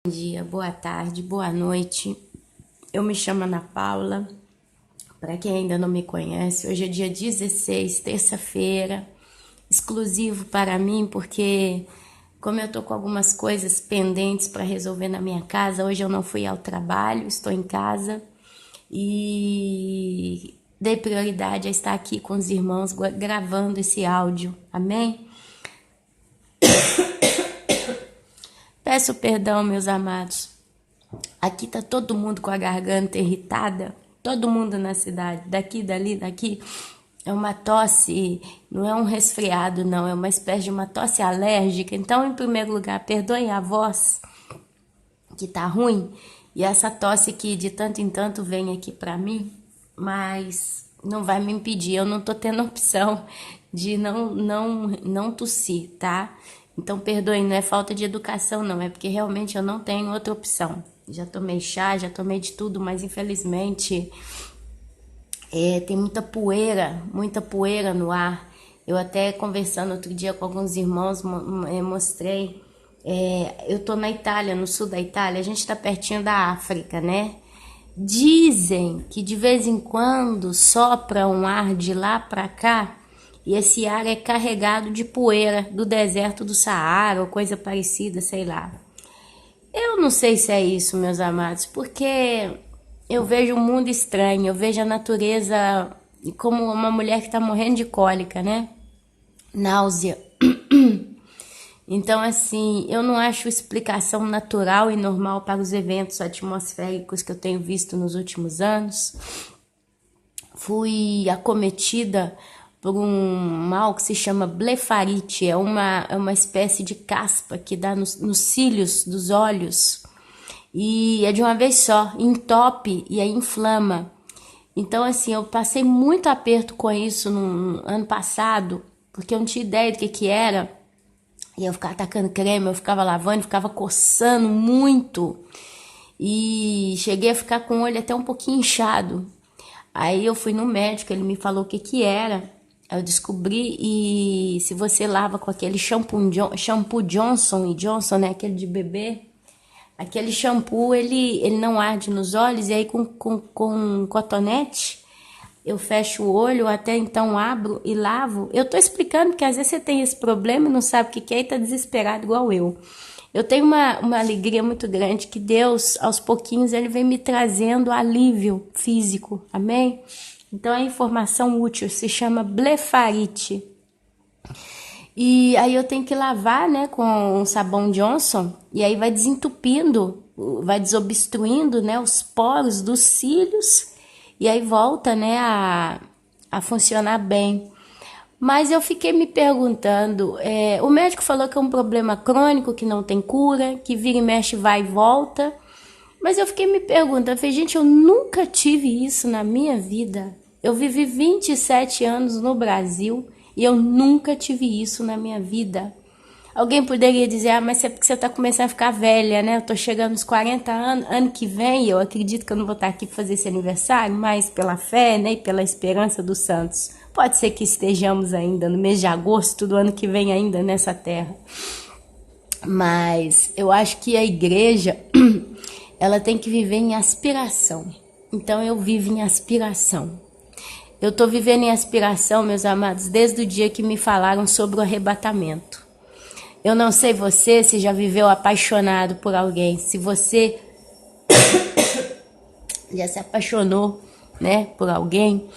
Bom dia, boa tarde, boa noite. Eu me chamo Ana Paula. Para quem ainda não me conhece, hoje é dia 16, terça-feira, exclusivo para mim, porque como eu tô com algumas coisas pendentes para resolver na minha casa, hoje eu não fui ao trabalho, estou em casa e dei prioridade a estar aqui com os irmãos gravando esse áudio. Amém? Peço perdão, meus amados. Aqui tá todo mundo com a garganta irritada, todo mundo na cidade, daqui, dali, daqui. É uma tosse, não é um resfriado, não, é uma espécie de uma tosse alérgica. Então, em primeiro lugar, perdoem a voz, que tá ruim, e essa tosse que de tanto em tanto vem aqui pra mim, mas não vai me impedir, eu não tô tendo opção de não tossir, tá? Então, perdoem, não é falta de educação, não, é porque realmente eu não tenho outra opção. Já tomei chá, já tomei de tudo, mas infelizmente tem muita poeira no ar. Eu até conversando outro dia com alguns irmãos, mostrei. Eu tô na Itália, no sul da Itália, a gente tá pertinho da África, né? Dizem que de vez em quando sopra um ar de lá pra cá e esse ar é carregado de poeira do deserto do Saara ou coisa parecida, sei lá. Eu não sei se é isso, meus amados, porque eu vejo um mundo estranho, eu vejo a natureza como uma mulher que está morrendo de cólica, né? Náusea. Então, assim, eu não acho explicação natural e normal para os eventos atmosféricos que eu tenho visto nos últimos anos. Fui acometida por um mal que se chama blefarite, é uma espécie de caspa que dá nos cílios dos olhos e é de uma vez só, entope e aí inflama. Então, assim, eu passei muito aperto com isso no ano passado, porque eu não tinha ideia do que era. E eu ficava atacando creme, eu ficava lavando, ficava coçando muito. E cheguei a ficar com o olho até um pouquinho inchado. Aí eu fui no médico, ele me falou o que era. Aí eu descobri, e se você lava com aquele shampoo Johnson Johnson, né, aquele de bebê, aquele shampoo, ele não arde nos olhos, e aí com cotonete, eu fecho o olho, até então abro e lavo. Eu tô explicando porque às vezes você tem esse problema e não sabe o que é e tá desesperado igual eu. Eu tenho uma alegria muito grande que Deus, aos pouquinhos, ele vem me trazendo alívio físico, amém? Então a informação útil se chama blefarite. E aí eu tenho que lavar, né, com um sabão Johnson, e aí vai desentupindo, vai desobstruindo, né, os poros dos cílios, e aí volta, né, a funcionar bem. Mas eu fiquei me perguntando, o médico falou que é um problema crônico, que não tem cura, que vira e mexe, vai e volta. Mas eu fiquei me perguntando, eu falei, gente, eu nunca tive isso na minha vida. Eu vivi 27 anos no Brasil e eu nunca tive isso na minha vida. Alguém poderia dizer, mas é porque você está começando a ficar velha, né? Eu tô chegando nos 40 anos, ano que vem, eu acredito que eu não vou estar aqui para fazer esse aniversário, mas pela fé, né, e pela esperança dos santos. Pode ser que estejamos ainda no mês de agosto do ano que vem ainda nessa terra. Mas eu acho que a igreja, ela tem que viver em aspiração. Então eu vivo em aspiração. Eu tô vivendo em aspiração, meus amados, desde o dia que me falaram sobre o arrebatamento. Eu não sei você se já viveu apaixonado por alguém, se você já se apaixonou, né, por alguém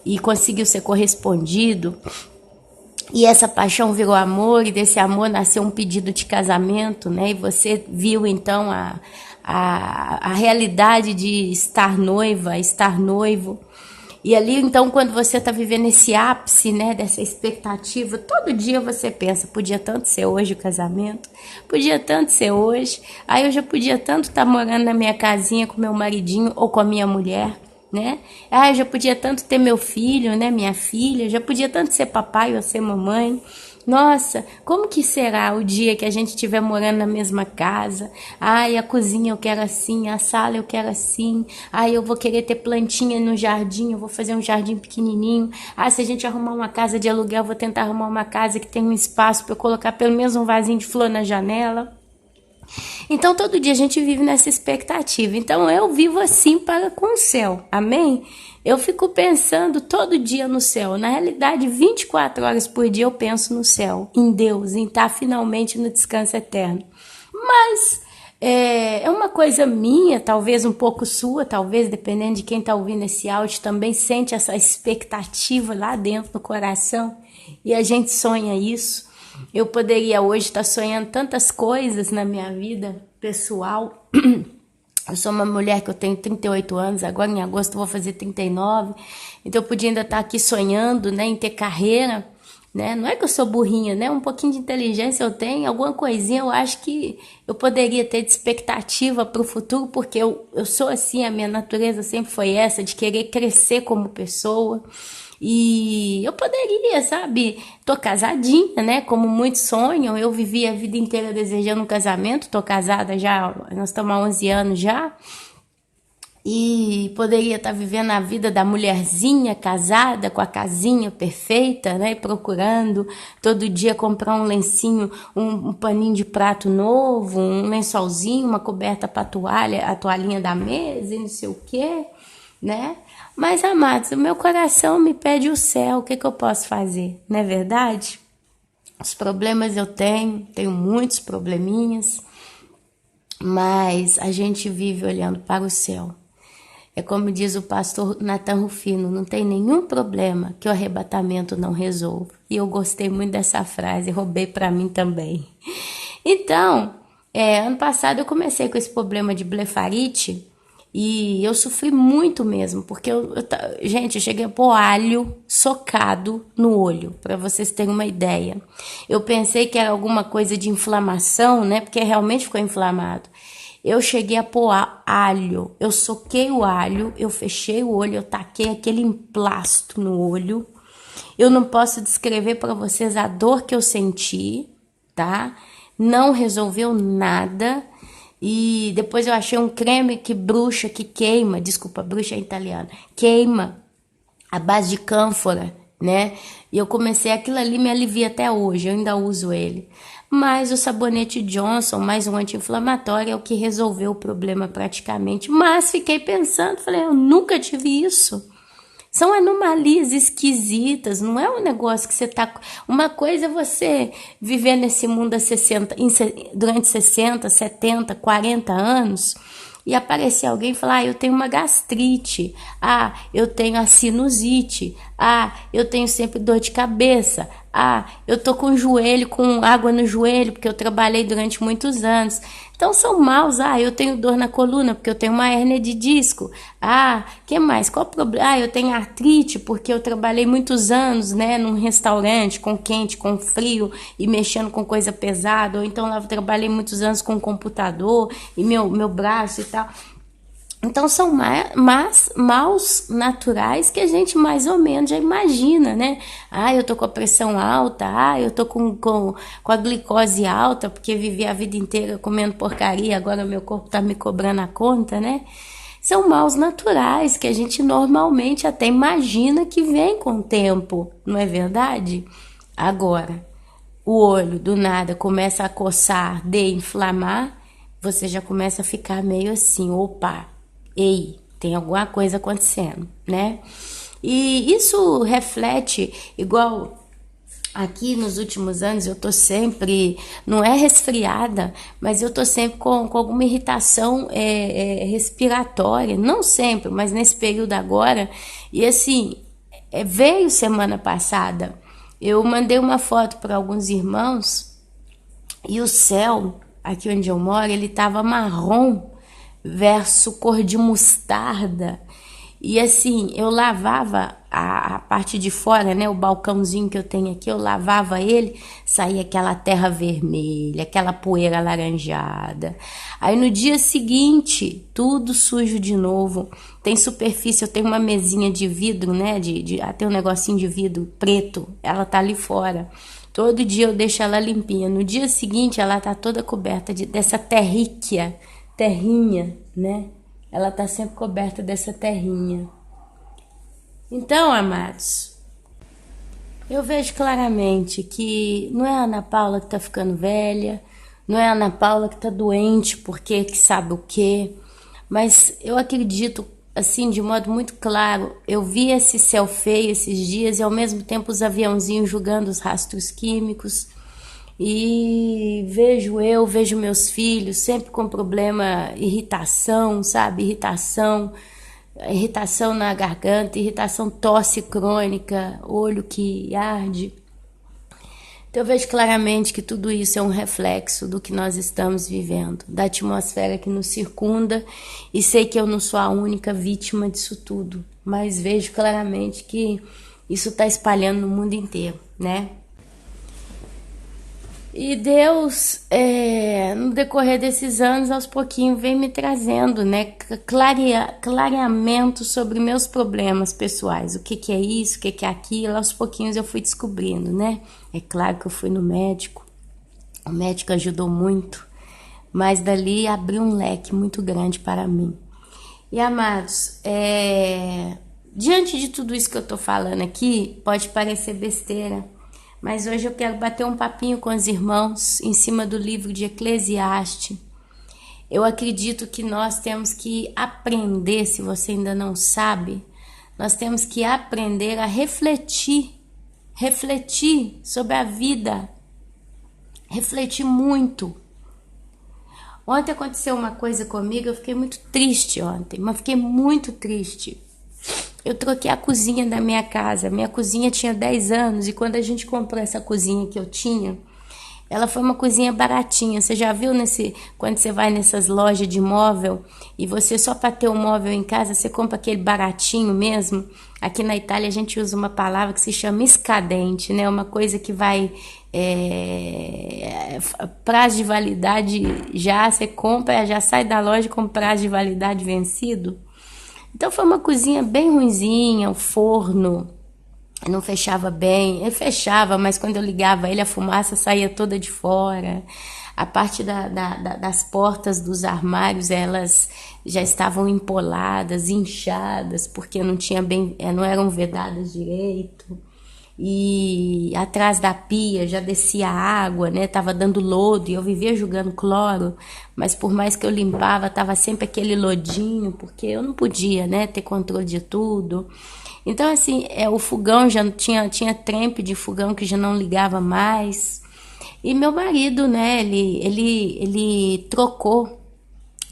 e conseguiu ser correspondido, e essa paixão virou amor, e desse amor nasceu um pedido de casamento, né, e você viu então a realidade de estar noiva, estar noivo. E ali, então, quando você está vivendo esse ápice, né, dessa expectativa, todo dia você pensa, podia tanto ser hoje o casamento, podia tanto ser hoje, aí eu já podia tanto estar morando na minha casinha com meu maridinho ou com a minha mulher, né? Ah, eu já podia tanto ter meu filho, né, minha filha, já podia tanto ser papai ou ser mamãe. Nossa, como que será o dia que a gente estiver morando na mesma casa? Ai, a cozinha eu quero assim, a sala eu quero assim. Ai, eu vou querer ter plantinha no jardim, eu vou fazer um jardim pequenininho. Ah, se a gente arrumar uma casa de aluguel, eu vou tentar arrumar uma casa que tenha um espaço para eu colocar pelo menos um vasinho de flor na janela. Então, todo dia a gente vive nessa expectativa. Então, eu vivo assim para com o céu. Amém? Eu fico pensando todo dia no céu. Na realidade, 24 horas por dia eu penso no céu, em Deus, em estar finalmente no descanso eterno. Mas é uma coisa minha, talvez um pouco sua, talvez, dependendo de quem está ouvindo esse áudio, também sente essa expectativa lá dentro do coração. E a gente sonha isso. Eu poderia hoje estar sonhando tantas coisas na minha vida pessoal. Eu sou uma mulher que eu tenho 38 anos, agora em agosto eu vou fazer 39. Então eu podia ainda estar aqui sonhando, né, em ter carreira, né? Não é que eu sou burrinha, né? Um pouquinho de inteligência eu tenho, alguma coisinha eu acho que eu poderia ter de expectativa para o futuro, porque eu sou assim, a minha natureza sempre foi essa, de querer crescer como pessoa. E eu poderia, sabe? Tô casadinha, né? Como muitos sonham. Eu vivi a vida inteira desejando um casamento. Tô casada já, nós estamos há 11 anos já. E poderia estar vivendo a vida da mulherzinha casada, com a casinha perfeita, né? Procurando todo dia comprar um lencinho, um paninho de prato novo, um lençolzinho, uma coberta para toalha, a toalhinha da mesa e não sei o quê, né? Mas, amados, o meu coração me pede o céu, o que eu posso fazer? Não é verdade? Os problemas eu tenho muitos probleminhas, mas a gente vive olhando para o céu. É como diz o pastor Nathan Rufino, não tem nenhum problema que o arrebatamento não resolva. E eu gostei muito dessa frase, roubei para mim também. Então, ano passado eu comecei com esse problema de blefarite, e eu sofri muito mesmo, porque gente, eu cheguei a pôr alho socado no olho, para vocês terem uma ideia. Eu pensei que era alguma coisa de inflamação, né? Porque realmente ficou inflamado. Eu cheguei a pôr alho, eu soquei o alho, eu fechei o olho, eu taquei aquele emplasto no olho. Eu não posso descrever para vocês a dor que eu senti, tá? Não resolveu nada. E depois eu achei um creme que bruxa, que queima, desculpa, bruxa é italiana, queima a base de cânfora, né? E eu comecei, aquilo ali me alivia até hoje, eu ainda uso ele. Mas o sabonete Johnson, mais um anti-inflamatório, é o que resolveu o problema praticamente. Mas fiquei pensando, falei, eu nunca tive isso. São anomalias esquisitas, não é um negócio que você tá... Uma coisa é você viver nesse mundo durante 60, 70, 40 anos e aparecer alguém e falar, eu tenho uma gastrite, eu tenho a sinusite, eu tenho sempre dor de cabeça, eu tô com o joelho, com água no joelho, porque eu trabalhei durante muitos anos. Então são maus, eu tenho dor na coluna, porque eu tenho uma hérnia de disco. Que mais? Qual o problema? Eu tenho artrite, porque eu trabalhei muitos anos, né, num restaurante, com quente, com frio, e mexendo com coisa pesada, ou então eu trabalhei muitos anos com computador, e meu braço e tal. Então são maus naturais que a gente mais ou menos já imagina, né? Eu tô com a pressão alta, eu tô com a glicose alta, porque vivi a vida inteira comendo porcaria, agora meu corpo tá me cobrando a conta, né? São maus naturais que a gente normalmente até imagina que vem com o tempo, não é verdade? Agora, o olho do nada começa a coçar, arder, inflamar, você já começa a ficar meio assim, opa, ei, tem alguma coisa acontecendo, né? E isso reflete, igual aqui nos últimos anos, eu tô sempre, não é resfriada, mas eu tô sempre com alguma irritação respiratória, não sempre, mas nesse período agora, e assim, veio semana passada, eu mandei uma foto para alguns irmãos, e o céu, aqui onde eu moro, ele tava marrom, verso cor de mostarda. E assim, eu lavava a parte de fora, né, o balcãozinho que eu tenho aqui, eu lavava ele, saía aquela terra vermelha, aquela poeira alaranjada. Aí no dia seguinte, tudo sujo de novo. Tem superfície, eu tenho uma mesinha de vidro, né, até um negocinho de vidro preto, ela tá ali fora. Todo dia eu deixo ela limpinha. No dia seguinte, ela tá toda coberta dessa terrinha, né? Ela tá sempre coberta dessa terrinha. Então, amados, eu vejo claramente que não é a Ana Paula que tá ficando velha, não é a Ana Paula que tá doente porque que sabe o quê. Mas eu acredito, assim, de modo muito claro, eu vi esse céu feio esses dias e ao mesmo tempo os aviãozinhos jogando os rastros químicos. E vejo meus filhos sempre com problema, irritação, sabe? Irritação na garganta, irritação, tosse crônica, olho que arde. Então eu vejo claramente que tudo isso é um reflexo do que nós estamos vivendo, da atmosfera que nos circunda, e sei que eu não sou a única vítima disso tudo, mas vejo claramente que isso está espalhando no mundo inteiro, né? E Deus, no decorrer desses anos, aos pouquinhos, vem me trazendo, né, clareamento sobre meus problemas pessoais. O que que é isso, o que que é aquilo, aos pouquinhos eu fui descobrindo, né? É claro que eu fui no médico, o médico ajudou muito, mas dali abriu um leque muito grande para mim. E amados, diante de tudo isso que eu tô falando aqui, pode parecer besteira, mas hoje eu quero bater um papinho com os irmãos em cima do livro de Eclesiastes. Eu acredito que nós temos que aprender, se você ainda não sabe, nós temos que aprender a refletir sobre a vida, refletir muito. Ontem aconteceu uma coisa comigo, eu fiquei muito triste ontem, mas fiquei muito triste. Eu troquei a cozinha da minha casa. Minha cozinha tinha 10 anos e quando a gente comprou essa cozinha que eu tinha, ela foi uma cozinha baratinha. Você já viu quando você vai nessas lojas de móvel e você só para ter um móvel em casa, você compra aquele baratinho mesmo? Aqui na Itália a gente usa uma palavra que se chama escadente, né? Uma coisa que vai... prazo de validade já, você compra, já sai da loja com prazo de validade vencido. Então foi uma cozinha bem ruinzinha, o forno não fechava bem, ele fechava, mas quando eu ligava ele a fumaça saía toda de fora, a parte das portas dos armários elas já estavam empoladas, inchadas, porque não eram vedadas direito. E atrás da pia já descia água, né? Tava dando lodo e eu vivia jogando cloro, mas por mais que eu limpava, tava sempre aquele lodinho, porque eu não podia, né, ter controle de tudo. Então, assim, o fogão já tinha trempe de fogão que já não ligava mais. E meu marido, né, ele trocou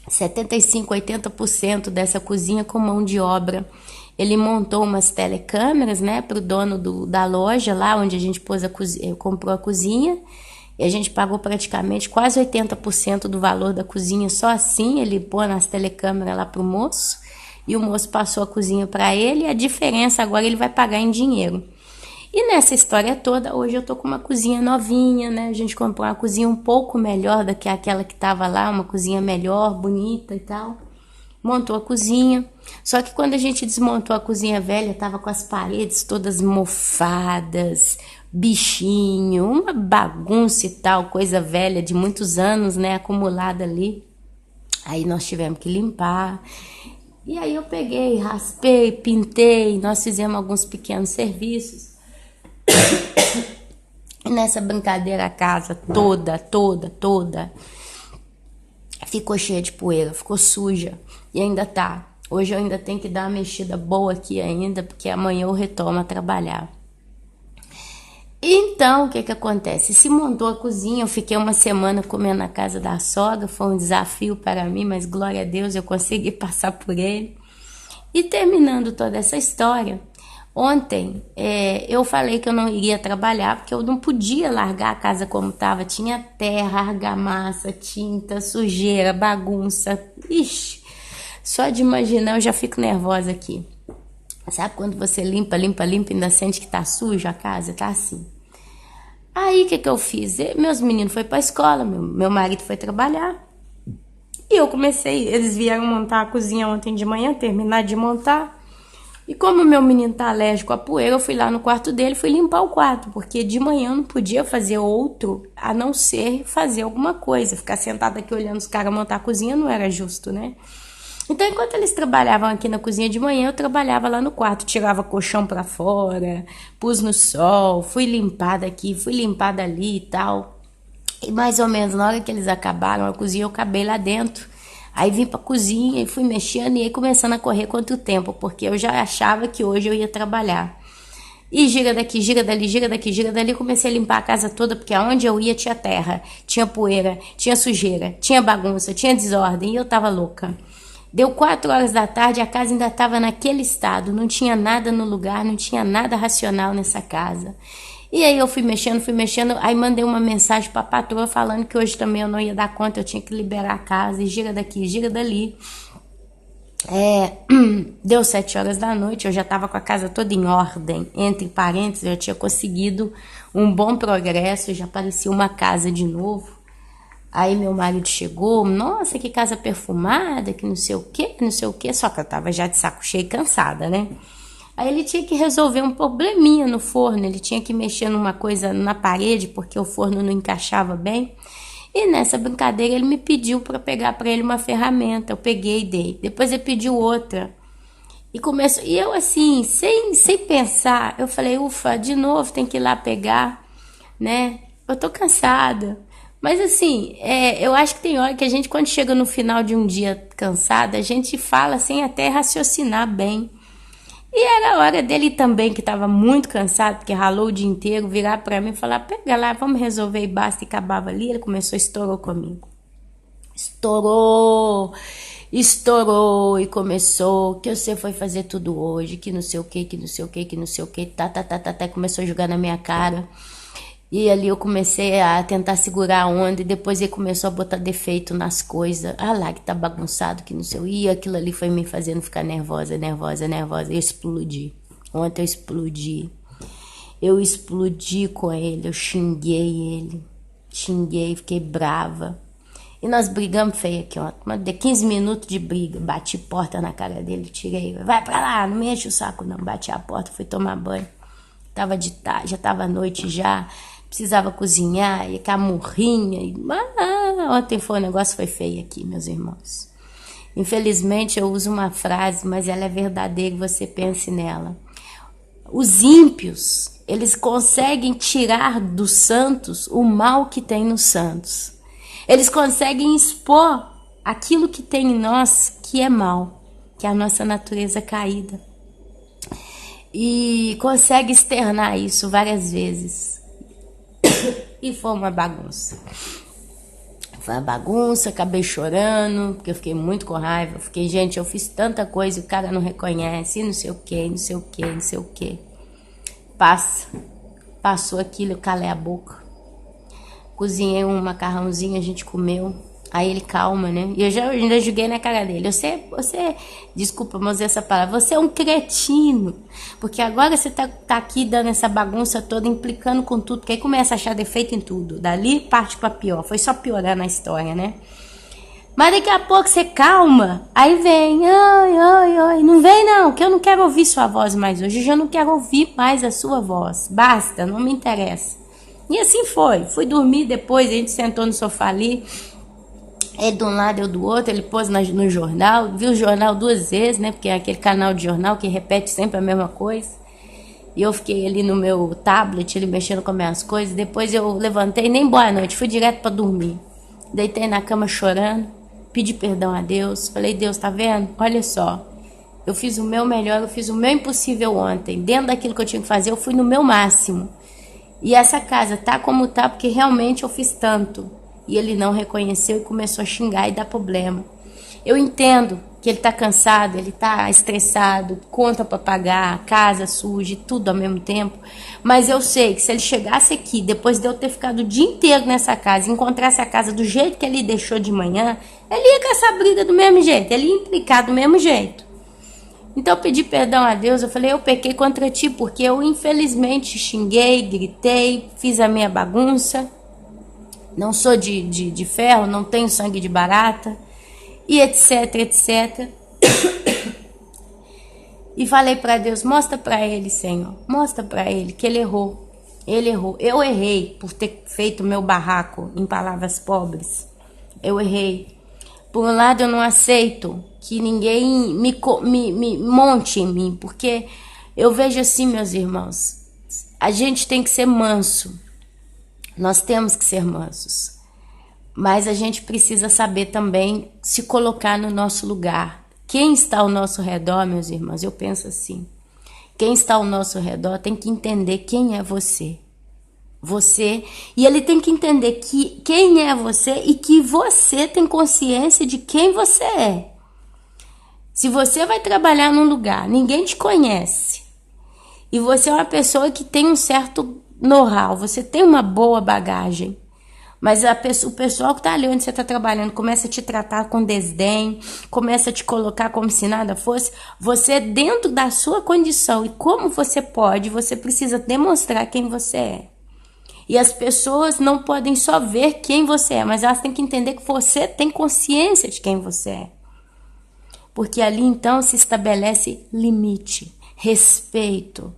75, 80% dessa cozinha com mão de obra. Ele montou umas telecâmeras, né, para o dono da loja lá onde a gente comprou a cozinha, e a gente pagou praticamente quase 80% do valor da cozinha só assim. Ele pôs nas telecâmeras lá para o moço e o moço passou a cozinha para ele, e a diferença agora ele vai pagar em dinheiro. E nessa história toda, hoje eu tô com uma cozinha novinha, né? A gente comprou uma cozinha um pouco melhor do que aquela que tava lá, uma cozinha melhor, bonita e tal. Montou a cozinha, só que quando a gente desmontou a cozinha velha, tava com as paredes todas mofadas, bichinho, uma bagunça e tal, coisa velha de muitos anos, né, acumulada ali. Aí nós tivemos que limpar, e aí eu peguei, raspei, pintei, nós fizemos alguns pequenos serviços. E nessa brincadeira a casa toda ficou cheia de poeira, ficou suja. E ainda tá. Hoje eu ainda tenho que dar uma mexida boa aqui ainda, porque amanhã eu retomo a trabalhar. Então, o que que acontece? Se montou a cozinha, eu fiquei uma semana comendo na casa da sogra, foi um desafio para mim, mas glória a Deus eu consegui passar por ele. E terminando toda essa história, ontem eu falei que eu não iria trabalhar, porque eu não podia largar a casa como estava. Tinha terra, argamassa, tinta, sujeira, bagunça. Ixi, só de imaginar eu já fico nervosa aqui. Sabe quando você limpa e ainda sente que tá suja a casa? Tá assim. Aí o que que eu fiz? Meus meninos foram pra escola, meu marido foi trabalhar. E eu comecei, eles vieram montar a cozinha ontem de manhã, terminar de montar. E como meu menino tá alérgico à poeira, eu fui lá no quarto dele, fui limpar o quarto, porque de manhã eu não podia fazer outro, a não ser fazer alguma coisa. Ficar sentada aqui olhando os caras montar a cozinha não era justo, né? Então, enquanto eles trabalhavam aqui na cozinha de manhã, eu trabalhava lá no quarto, tirava colchão pra fora, pus no sol, fui limpada aqui, fui limpada ali e tal. E mais ou menos na hora que eles acabaram a cozinha, eu acabei lá dentro. Aí vim pra cozinha e fui mexendo e aí começando a correr contra o tempo, porque eu já achava que hoje eu ia trabalhar. E gira daqui, gira dali, gira daqui, gira dali. Comecei a limpar a casa toda, porque aonde eu ia tinha terra, tinha poeira, tinha sujeira, tinha bagunça, tinha desordem e eu tava louca. Deu 4 horas da tarde, a casa ainda estava naquele estado, não tinha nada no lugar, não tinha nada racional nessa casa. E aí eu fui mexendo, aí mandei uma mensagem para a patroa falando que hoje também eu não ia dar conta, eu tinha que liberar a casa, e gira daqui, gira dali. Deu 7 horas da noite, eu já estava com a casa toda em ordem, entre parênteses, eu tinha conseguido um bom progresso, já parecia uma casa de novo. Aí meu marido chegou, nossa, que casa perfumada, que não sei o que, não sei o que, só que eu tava já de saco cheio e cansada, né? Aí ele tinha que resolver um probleminha no forno, ele tinha que mexer numa coisa na parede, porque o forno não encaixava bem. E nessa brincadeira ele me pediu para pegar para ele uma ferramenta, eu peguei e dei. Depois ele pediu outra. E começou, e eu assim, sem pensar, eu falei, ufa, de novo tem que ir lá pegar, né? Eu tô cansada. Mas assim, eu acho que tem hora que a gente, quando chega no final de um dia cansada, a gente fala sem até raciocinar bem. E era a hora dele também, que estava muito cansado, porque ralou o dia inteiro, virar para mim e falar, pega lá, vamos resolver e basta, e acabava ali. Ele começou, estourou comigo. Estourou, estourou e começou, que você foi fazer tudo hoje, que não sei o que, que não sei o que, que não sei o que, começou a jogar na minha cara. E ali eu comecei a tentar segurar a onda e depois ele começou a botar defeito nas coisas. Ah lá, que tá bagunçado, que não sei. E aquilo ali foi me fazendo ficar nervosa. Eu explodi. Ontem eu explodi. Eu explodi com ele, eu xinguei ele. Xinguei, fiquei brava. E nós brigamos feio aqui ontem. Mas de 15 minutos de briga. Bati porta na cara dele, tirei. Vai pra lá, não me enche o saco não. Bati a porta, fui tomar banho. Tava de tarde, já tava à noite já. Precisava cozinhar, e camurrinha. Ontem foi, o negócio foi feio aqui, meus irmãos. Infelizmente eu uso uma frase, mas ela é verdadeira e você pense nela. Os ímpios, eles conseguem tirar dos santos o mal que tem nos santos. Eles conseguem expor aquilo que tem em nós que é mal, que é a nossa natureza caída. E consegue externar isso várias vezes. E foi uma bagunça. Foi uma bagunça, acabei chorando, porque eu fiquei muito com raiva. Eu fiquei, gente, eu fiz tanta coisa e o cara não reconhece, e não sei o que, não sei o que, não sei o que. Passou aquilo, eu calei a boca. Cozinhei um macarrãozinho, a gente comeu. Aí ele, calma, né? E eu ainda joguei na cara dele. Você, desculpa, mas essa palavra, você é um cretino. Porque agora você tá aqui dando essa bagunça toda, implicando com tudo, porque aí começa a achar defeito em tudo. Dali parte pra pior. Foi só piorando a história, né? Mas daqui a pouco você calma, aí vem, oi, não vem não, que eu não quero ouvir sua voz mais hoje, eu já não quero ouvir mais a sua voz. Basta, não me interessa. E assim foi. Fui dormir depois, a gente sentou no sofá ali. Ele de um lado, eu do outro, ele pôs no jornal, viu o jornal 2 vezes, né? Porque é aquele canal de jornal que repete sempre a mesma coisa. E eu fiquei ali no meu tablet, ele mexendo com as minhas coisas. Depois eu levantei, nem boa noite, fui direto para dormir. Deitei na cama chorando, pedi perdão a Deus. Falei, Deus, tá vendo? Olha só, eu fiz o meu melhor, eu fiz o meu impossível ontem. Dentro daquilo que eu tinha que fazer, eu fui no meu máximo. E essa casa tá como tá, porque realmente eu fiz tanto. E ele não reconheceu e começou a xingar e dar problema. Eu entendo que ele está cansado, ele está estressado, conta para pagar, casa suja, tudo ao mesmo tempo. Mas eu sei que se ele chegasse aqui, depois de eu ter ficado o dia inteiro nessa casa, encontrasse a casa do jeito que ele deixou de manhã, ele ia com essa briga do mesmo jeito, ele ia implicar do mesmo jeito. Então eu pedi perdão a Deus, eu falei, eu pequei contra ti, porque eu infelizmente xinguei, gritei, fiz a minha bagunça. Não sou de ferro, não tenho sangue de barata, e etc, etc. E falei para Deus, mostra para ele, Senhor, mostra para ele que ele errou. Ele errou. Eu errei por ter feito meu barraco, em palavras pobres. Eu errei. Por um lado, eu não aceito que ninguém me monte em mim, porque eu vejo assim, meus irmãos, a gente tem que ser manso. Nós temos que ser mansos. Mas a gente precisa saber também se colocar no nosso lugar. Quem está ao nosso redor, meus irmãos, eu penso assim. Quem está ao nosso redor tem que entender quem é você. Você, e ele tem que entender que quem é você e que você tem consciência de quem você é. Se você vai trabalhar num lugar, ninguém te conhece, e você é uma pessoa que tem um certo know-how, você tem uma boa bagagem, mas o pessoal que está ali onde você está trabalhando começa a te tratar com desdém, começa a te colocar como se nada fosse, você dentro da sua condição e como você pode, você precisa demonstrar quem você é. E as pessoas não podem só ver quem você é, mas elas têm que entender que você tem consciência de quem você é. Porque ali então se estabelece limite, respeito.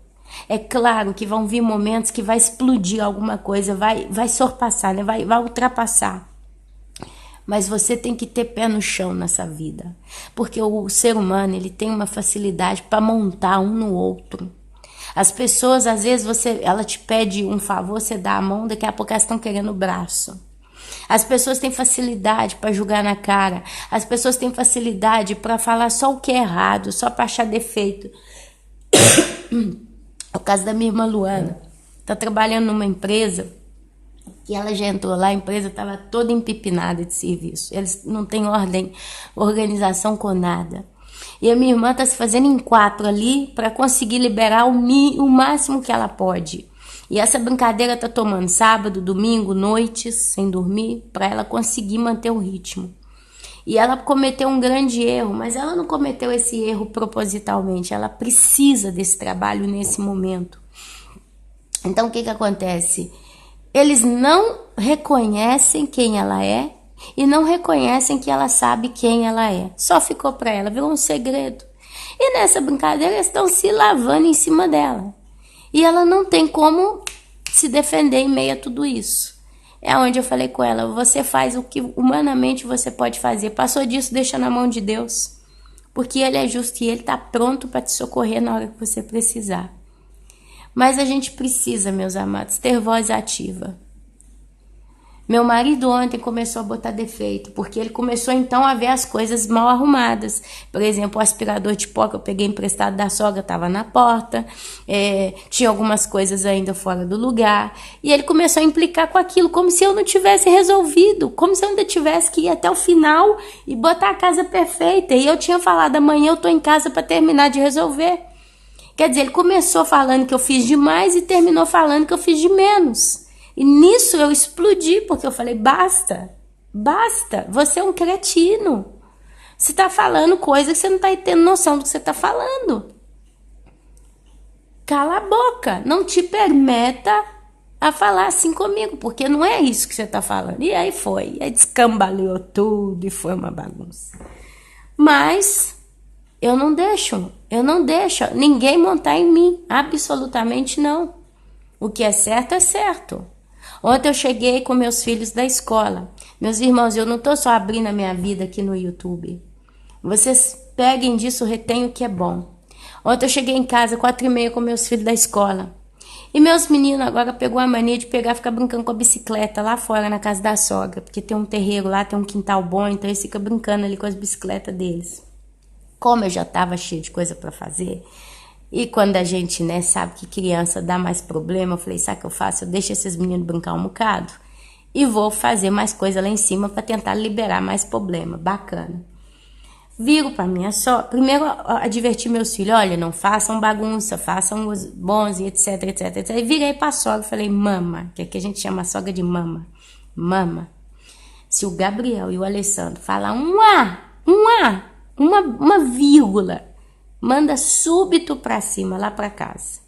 É claro que vão vir momentos que vai explodir alguma coisa, vai sorpassar, né? vai ultrapassar. Mas você tem que ter pé no chão nessa vida. Porque o ser humano ele tem uma facilidade para montar um no outro. As pessoas, às vezes, ela te pede um favor, você dá a mão, daqui a pouco elas estão querendo o braço. As pessoas têm facilidade para julgar na cara. As pessoas têm facilidade para falar só o que é errado, só para achar defeito. É o caso da minha irmã Luana. Está trabalhando numa empresa e ela já entrou lá, a empresa estava toda empipinada de serviço. Eles não têm organização com nada. E a minha irmã está se fazendo em 4 ali para conseguir liberar o máximo que ela pode. E essa brincadeira está tomando sábado, domingo, noites, sem dormir, para ela conseguir manter o ritmo. E ela cometeu um grande erro, mas ela não cometeu esse erro propositalmente. Ela precisa desse trabalho nesse momento. Então o que acontece? Eles não reconhecem quem ela é e não reconhecem que ela sabe quem ela é. Só ficou para ela, virou um segredo. E nessa brincadeira eles estão se lavando em cima dela. E ela não tem como se defender em meio a tudo isso. É onde eu falei com ela, você faz o que humanamente você pode fazer. Passou disso, deixa na mão de Deus. Porque Ele é justo e Ele está pronto para te socorrer na hora que você precisar. Mas a gente precisa, meus amados, ter voz ativa. Meu marido ontem começou a botar defeito, porque ele começou então a ver as coisas mal arrumadas. Por exemplo, o aspirador de pó que eu peguei emprestado da sogra estava na porta, tinha algumas coisas ainda fora do lugar. E ele começou a implicar com aquilo, como se eu não tivesse resolvido, como se eu ainda tivesse que ir até o final e botar a casa perfeita. E eu tinha falado, amanhã eu estou em casa para terminar de resolver. Quer dizer, ele começou falando que eu fiz demais e terminou falando que eu fiz de menos. E nisso eu explodi, porque eu falei, basta, você é um cretino. Você está falando coisa que você não está tendo noção do que você está falando. Cala a boca, não te permita a falar assim comigo, porque não é isso que você está falando. E aí aí descambaleou tudo e foi uma bagunça. Mas eu não deixo ninguém montar em mim, absolutamente não. O que é certo é certo. Ontem eu cheguei com meus filhos da escola. Meus irmãos, eu não estou só abrindo a minha vida aqui no YouTube. Vocês peguem disso, retenham o que é bom. Ontem eu cheguei em casa, 4h30, com meus filhos da escola. E meus meninos agora pegou a mania de ficar brincando com a bicicleta lá fora na casa da sogra. Porque tem um terreiro lá, tem um quintal bom, então eles ficam brincando ali com as bicicletas deles. Como eu já estava cheia de coisa para fazer... E quando a gente, sabe que criança dá mais problema, eu falei, sabe o que eu faço? Eu deixo esses meninos brincar um bocado e vou fazer mais coisa lá em cima para tentar liberar mais problema. Bacana. Viro para minha sogra, primeiro adverti meus filhos, olha, não façam bagunça, façam os bons e etc, etc, etc. E virei para a sogra e falei, mama, que aqui a gente chama a sogra de mama. Mama, se o Gabriel e o Alessandro falar uma vírgula, manda súbito pra cima, lá pra casa.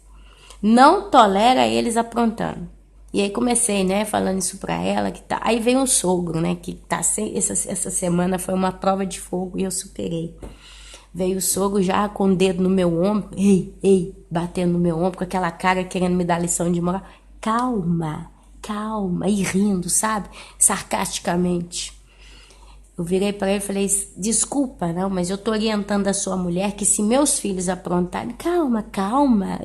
Não tolera eles aprontando. E aí comecei, falando isso pra ela. Aí vem o sogro, que tá essa semana foi uma prova de fogo e eu superei. Veio o sogro já com o dedo no meu ombro. Ei, batendo no meu ombro com aquela cara querendo me dar lição de moral. Calma. E rindo, sabe? Sarcasticamente. Eu virei para ele e falei, desculpa, não, mas eu tô orientando a sua mulher que se meus filhos aprontarem, calma,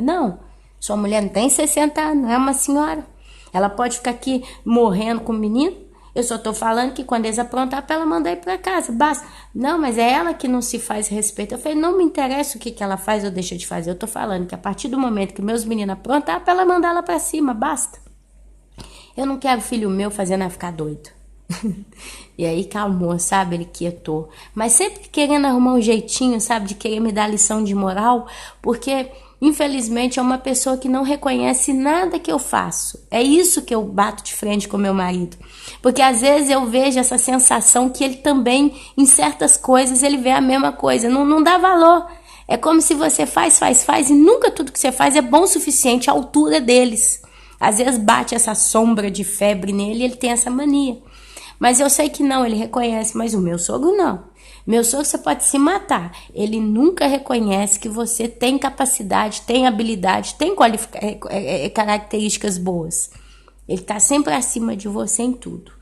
não, sua mulher não tem 60 anos, não é uma senhora. Ela pode ficar aqui morrendo com o menino. Eu só tô falando que quando eles aprontar pra ela mandar ir pra casa, basta. Não, mas é ela que não se faz respeito. Eu falei, não me interessa o que ela faz ou deixa de fazer. Eu tô falando que a partir do momento que meus meninos aprontar, pra ela mandar ela pra cima, basta. Eu não quero filho meu fazendo ela ficar doido. E aí calmou, sabe? Ele quietou. Mas sempre querendo arrumar um jeitinho, sabe? De querer me dar lição de moral. Porque, infelizmente, é uma pessoa que não reconhece nada que eu faço. É isso que eu bato de frente com meu marido. Porque às vezes eu vejo essa sensação que ele também, em certas coisas, ele vê a mesma coisa. Não dá valor. É como se você faz e nunca tudo que você faz é bom o suficiente à altura deles. Às vezes bate essa sombra de febre nele e ele tem essa mania. Mas eu sei que não, ele reconhece, mas o meu sogro não. Meu sogro você pode se matar. Ele nunca reconhece que você tem capacidade, tem habilidade, tem características boas. Ele tá sempre acima de você em tudo.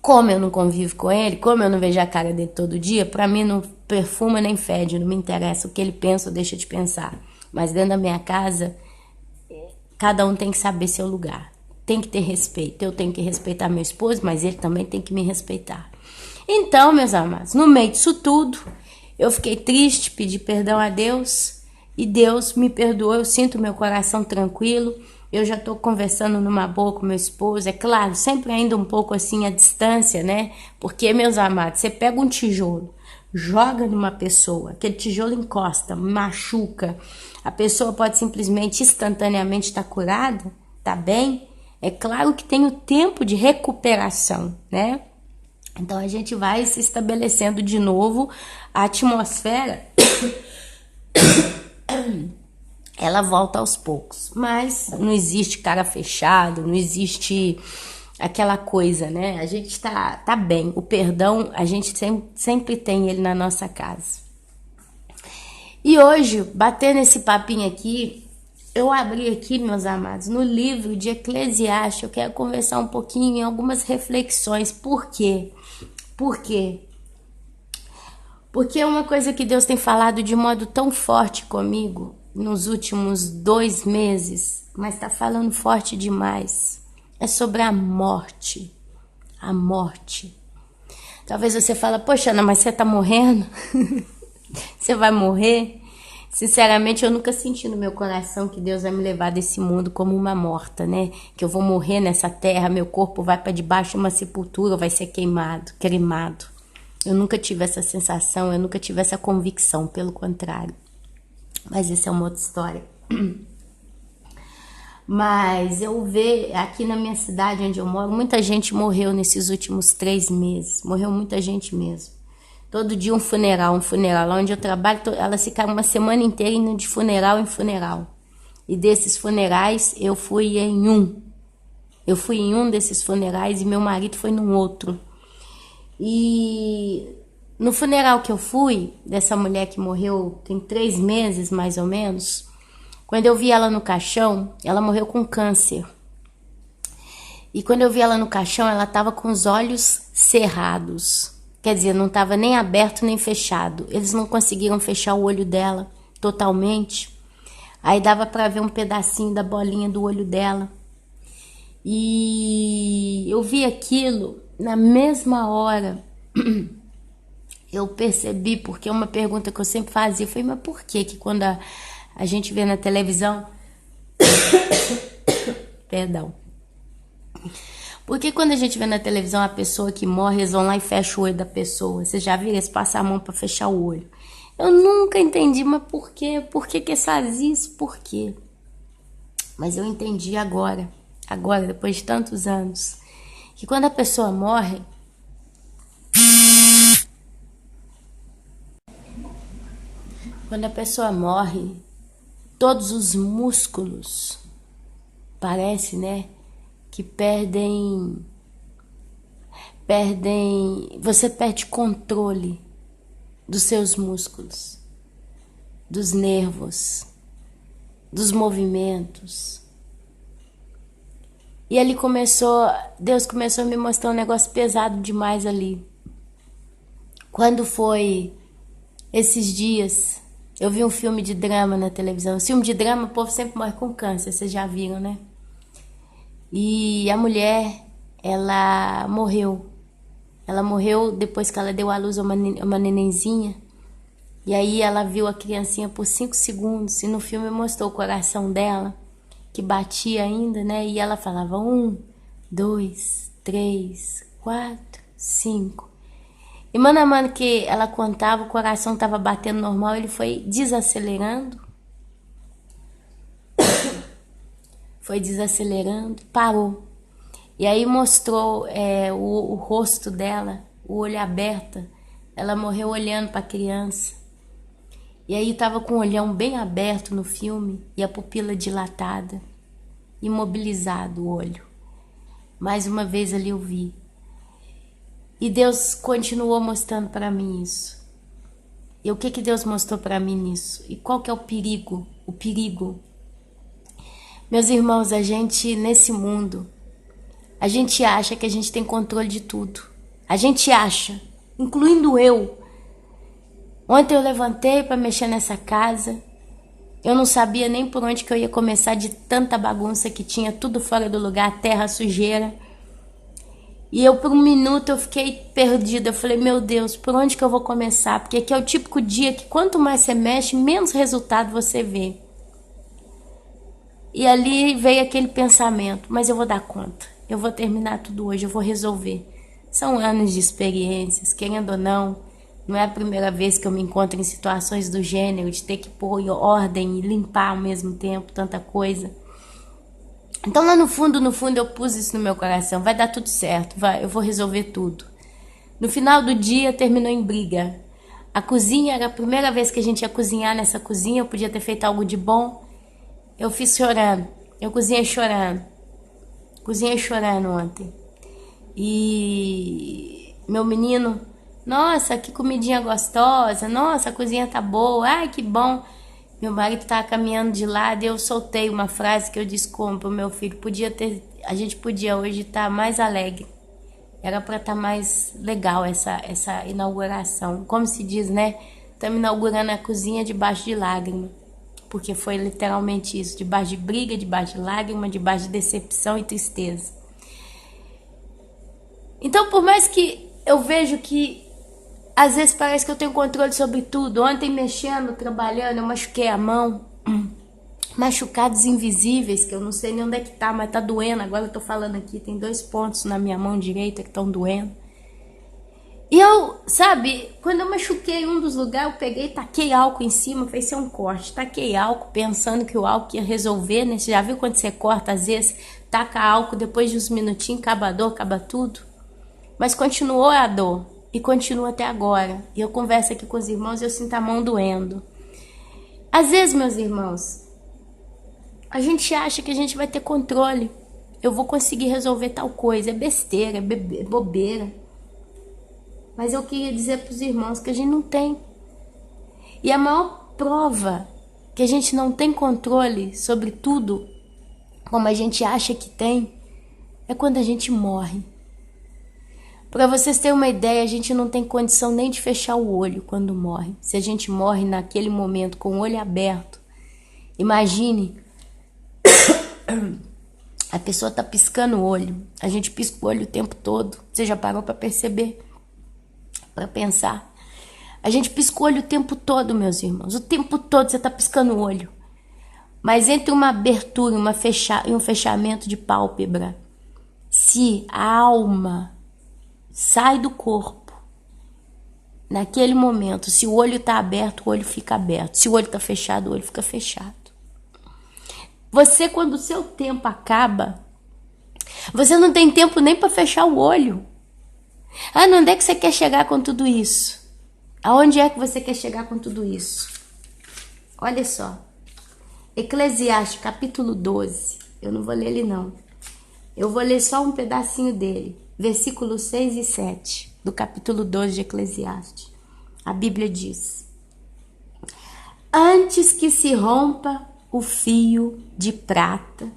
Como eu não convivo com ele, como eu não vejo a cara dele todo dia, pra mim não perfuma nem fede, não me interessa o que ele pensa ou deixa de pensar. Mas dentro da minha casa, cada um tem que saber seu lugar. Tem que ter respeito. Eu tenho que respeitar meu esposo, mas ele também tem que me respeitar. Então, meus amados, no meio disso tudo, eu fiquei triste, pedi perdão a Deus, e Deus me perdoou, eu sinto meu coração tranquilo, eu já estou conversando numa boa com meu esposo, é claro, sempre ainda um pouco assim à distância, né? Porque, meus amados, você pega um tijolo, joga numa pessoa, aquele tijolo encosta, machuca, a pessoa pode simplesmente, instantaneamente estar curada, tá bem? É claro que tem o tempo de recuperação, né? Então a gente vai se estabelecendo de novo, a atmosfera ela volta aos poucos, mas não existe cara fechado, não existe aquela coisa, né? A gente tá bem, o perdão a gente sempre tem ele na nossa casa. E hoje, batendo esse papinho aqui, eu abri aqui, meus amados, no livro de Eclesiastes, eu quero conversar um pouquinho em algumas reflexões. Por quê? Por quê? Porque é uma coisa que Deus tem falado de modo tão forte comigo nos últimos 2 meses, mas está falando forte demais. É sobre a morte. A morte. Talvez você fale, poxa, Ana, mas você está morrendo? Você vai morrer? Sinceramente, eu nunca senti no meu coração que Deus vai me levar desse mundo como uma morta, né? Que eu vou morrer nessa terra, meu corpo vai para debaixo de uma sepultura, vai ser queimado, cremado. Eu nunca tive essa sensação, eu nunca tive essa convicção, pelo contrário. Mas isso é uma outra história. Mas eu vejo aqui na minha cidade onde eu moro, muita gente morreu nesses últimos 3 meses. Morreu muita gente mesmo. Todo dia um funeral. Lá onde eu trabalho, elas ficaram uma semana inteira indo de funeral em funeral. E desses funerais, eu fui em um. Eu fui em um desses funerais e meu marido foi num outro. E no funeral que eu fui, dessa mulher que morreu tem 3 meses, mais ou menos, quando eu vi ela no caixão, ela morreu com câncer. E quando eu vi ela no caixão, ela estava com os olhos cerrados. Quer dizer, não estava nem aberto nem fechado. Eles não conseguiram fechar o olho dela totalmente. Aí dava para ver um pedacinho da bolinha do olho dela. E eu vi aquilo na mesma hora. Eu percebi, porque é uma pergunta que eu sempre fazia. Eu falei, mas por que quando a gente vê na televisão... Perdão. Porque quando a gente vê na televisão a pessoa que morre, eles vão lá e fecham o olho da pessoa. Você já viu eles passar a mão para fechar o olho. Eu nunca entendi, mas por quê? Por que eles fazem isso? Por quê? Mas eu entendi agora, depois de tantos anos, que quando a pessoa morre, todos os músculos, parece, né? Que perdem, você perde controle dos seus músculos, dos nervos, dos movimentos. E ali Deus começou a me mostrar um negócio pesado demais ali. Quando foi esses dias, eu vi um filme de drama na televisão. Filme de drama, o povo sempre morre com câncer, vocês já viram, né? E a mulher, ela morreu. Ela morreu depois que ela deu à luz a uma nenenzinha. E aí ela viu a criancinha por 5 segundos. E no filme mostrou o coração dela, que batia ainda, né? E ela falava 1, 2, 3, 4, 5. E mano a mano que ela contava, o coração estava batendo normal, ele foi desacelerando. Foi desacelerando, parou. E aí mostrou o rosto dela, o olho aberto. Ela morreu olhando para a criança. E aí tava com o olhão bem aberto no filme e a pupila dilatada, imobilizado o olho. Mais uma vez ali eu vi. E Deus continuou mostrando para mim isso. E o que Deus mostrou para mim nisso? E qual que é o perigo? O perigo. Meus irmãos, a gente nesse mundo, a gente acha que a gente tem controle de tudo. A gente acha, incluindo eu. Ontem eu levantei para mexer nessa casa. Eu não sabia nem por onde que eu ia começar de tanta bagunça que tinha, tudo fora do lugar, terra, sujeira. E eu por um minuto eu fiquei perdida. Eu falei, meu Deus, por onde que eu vou começar? Porque aqui é o típico dia que quanto mais você mexe, menos resultado você vê. E ali veio aquele pensamento, mas eu vou dar conta. Eu vou terminar tudo hoje, eu vou resolver. São anos de experiências, querendo ou não. Não é a primeira vez que eu me encontro em situações do gênero, de ter que pôr em ordem e limpar ao mesmo tempo, tanta coisa. Então lá no fundo eu pus isso no meu coração. Vai dar tudo certo, vai, eu vou resolver tudo. No final do dia terminou em briga. A cozinha era a primeira vez que a gente ia cozinhar nessa cozinha, eu podia ter feito algo de bom. Eu fiz chorando, eu cozinhei chorando. Cozinhei chorando ontem. E meu menino, nossa, que comidinha gostosa, nossa, a cozinha tá boa, ai que bom. Meu marido tava caminhando de lado e eu soltei uma frase que eu disse pro meu filho, a gente podia hoje estar mais alegre. Era para estar mais legal essa inauguração. Como se diz, né? Estamos inaugurando a cozinha debaixo de lágrima. Porque foi literalmente isso, debaixo de briga, debaixo de lágrima, debaixo de decepção e tristeza. Então, por mais que eu vejo que às vezes parece que eu tenho controle sobre tudo. Ontem mexendo, trabalhando, eu machuquei a mão. Machucados invisíveis, que eu não sei nem onde é que tá, mas tá doendo. Agora eu tô falando aqui, tem 2 pontos na minha mão direita que estão doendo. E eu, sabe, quando eu machuquei um dos lugares, eu peguei, taquei álcool em cima, fez ser um corte. Taquei álcool, pensando que o álcool ia resolver, né? Você já viu quando você corta, às vezes, taca álcool, depois de uns minutinhos, acaba a dor, acaba tudo? Mas continuou a dor, e continua até agora. E eu converso aqui com os irmãos e eu sinto a mão doendo. Às vezes, meus irmãos, a gente acha que a gente vai ter controle. Eu vou conseguir resolver tal coisa, é besteira, é bobeira. Mas eu queria dizer para os irmãos que a gente não tem. E a maior prova que a gente não tem controle sobre tudo, como a gente acha que tem, é quando a gente morre. Para vocês terem uma ideia, a gente não tem condição nem de fechar o olho quando morre. Se a gente morre naquele momento com o olho aberto, imagine, a pessoa tá piscando o olho. A gente pisca o olho o tempo todo. Você já parou para perceber? Para pensar. A gente pisca o olho o tempo todo, meus irmãos. O tempo todo você tá piscando o olho. Mas entre uma abertura e um fechamento de pálpebra, se a alma sai do corpo, naquele momento, se o olho tá aberto, o olho fica aberto. Se o olho tá fechado, o olho fica fechado. Você, quando o seu tempo acaba, você não tem tempo nem para fechar o olho. Ah, onde é que você quer chegar com tudo isso? Aonde é que você quer chegar com tudo isso? Olha só. Eclesiastes, capítulo 12. Eu não vou ler ele, não. Eu vou ler só um pedacinho dele. Versículos 6 e 7, do capítulo 12 de Eclesiastes. A Bíblia diz: antes que se rompa o fio de prata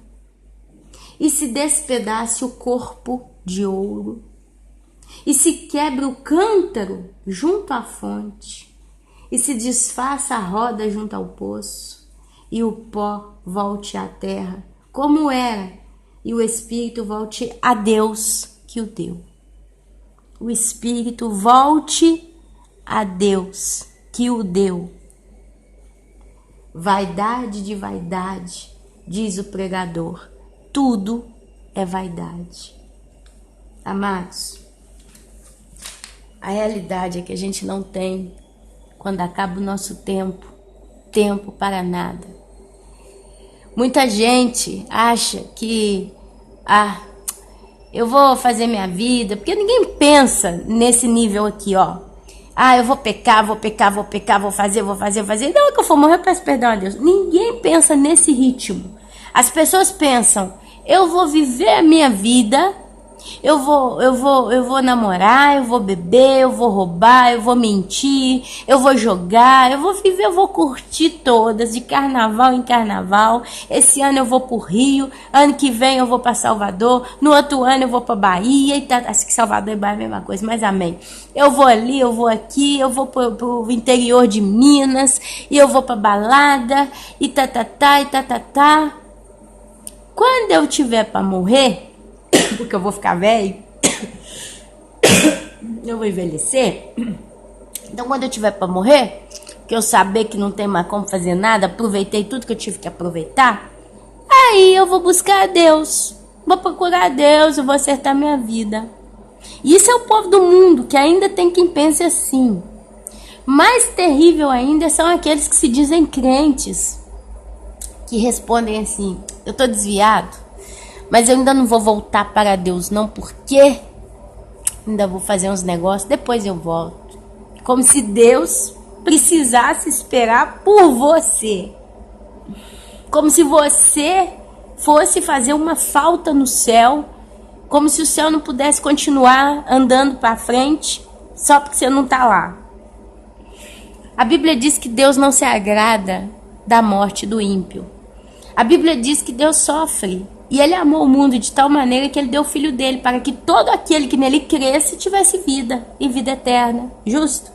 e se despedace o corpo de ouro, e se quebre o cântaro junto à fonte, e se desfaça a roda junto ao poço, e o pó volte à terra, como era, e o espírito volte a Deus que o deu. O espírito volte a Deus que o deu. Vaidade de vaidade, diz o pregador. Tudo é vaidade. Amados, a realidade é que a gente não tem, quando acaba o nosso tempo para nada. Muita gente acha que, eu vou fazer minha vida, porque ninguém pensa nesse nível aqui, ó. Eu vou pecar, vou fazer. Não, que eu for morrer, eu peço perdão a Deus. Ninguém pensa nesse ritmo. As pessoas pensam, eu vou viver a minha vida, eu vou namorar, eu vou beber, eu vou roubar, eu vou mentir, eu vou jogar, eu vou viver, eu vou curtir todas, de carnaval em carnaval. Esse ano eu vou pro Rio, ano que vem eu vou para Salvador, no outro ano eu vou para Bahia, e tá, acho que Salvador e Bahia é a mesma coisa, mas amém. Eu vou ali, eu vou aqui, eu vou pro interior de Minas, e eu vou pra balada, e tá. Quando eu tiver para morrer, porque eu vou ficar velho, eu vou envelhecer, então quando eu tiver para morrer, que eu saber que não tem mais como fazer nada, aproveitei tudo que eu tive que aproveitar, aí eu vou buscar a Deus, vou procurar a Deus, eu vou acertar minha vida. E isso é o povo do mundo, que ainda tem quem pense assim. Mais terrível ainda são aqueles que se dizem crentes, que respondem assim, eu tô desviado, mas eu ainda não vou voltar para Deus não, porque ainda vou fazer uns negócios, depois eu volto. Como se Deus precisasse esperar por você. Como se você fosse fazer uma falta no céu, como se o céu não pudesse continuar andando para frente só porque você não tá lá. A Bíblia diz que Deus não se agrada da morte do ímpio. A Bíblia diz que Deus sofre. E Ele amou o mundo de tal maneira que Ele deu o Filho dele para que todo aquele que nele cresce tivesse vida e vida eterna. Justo?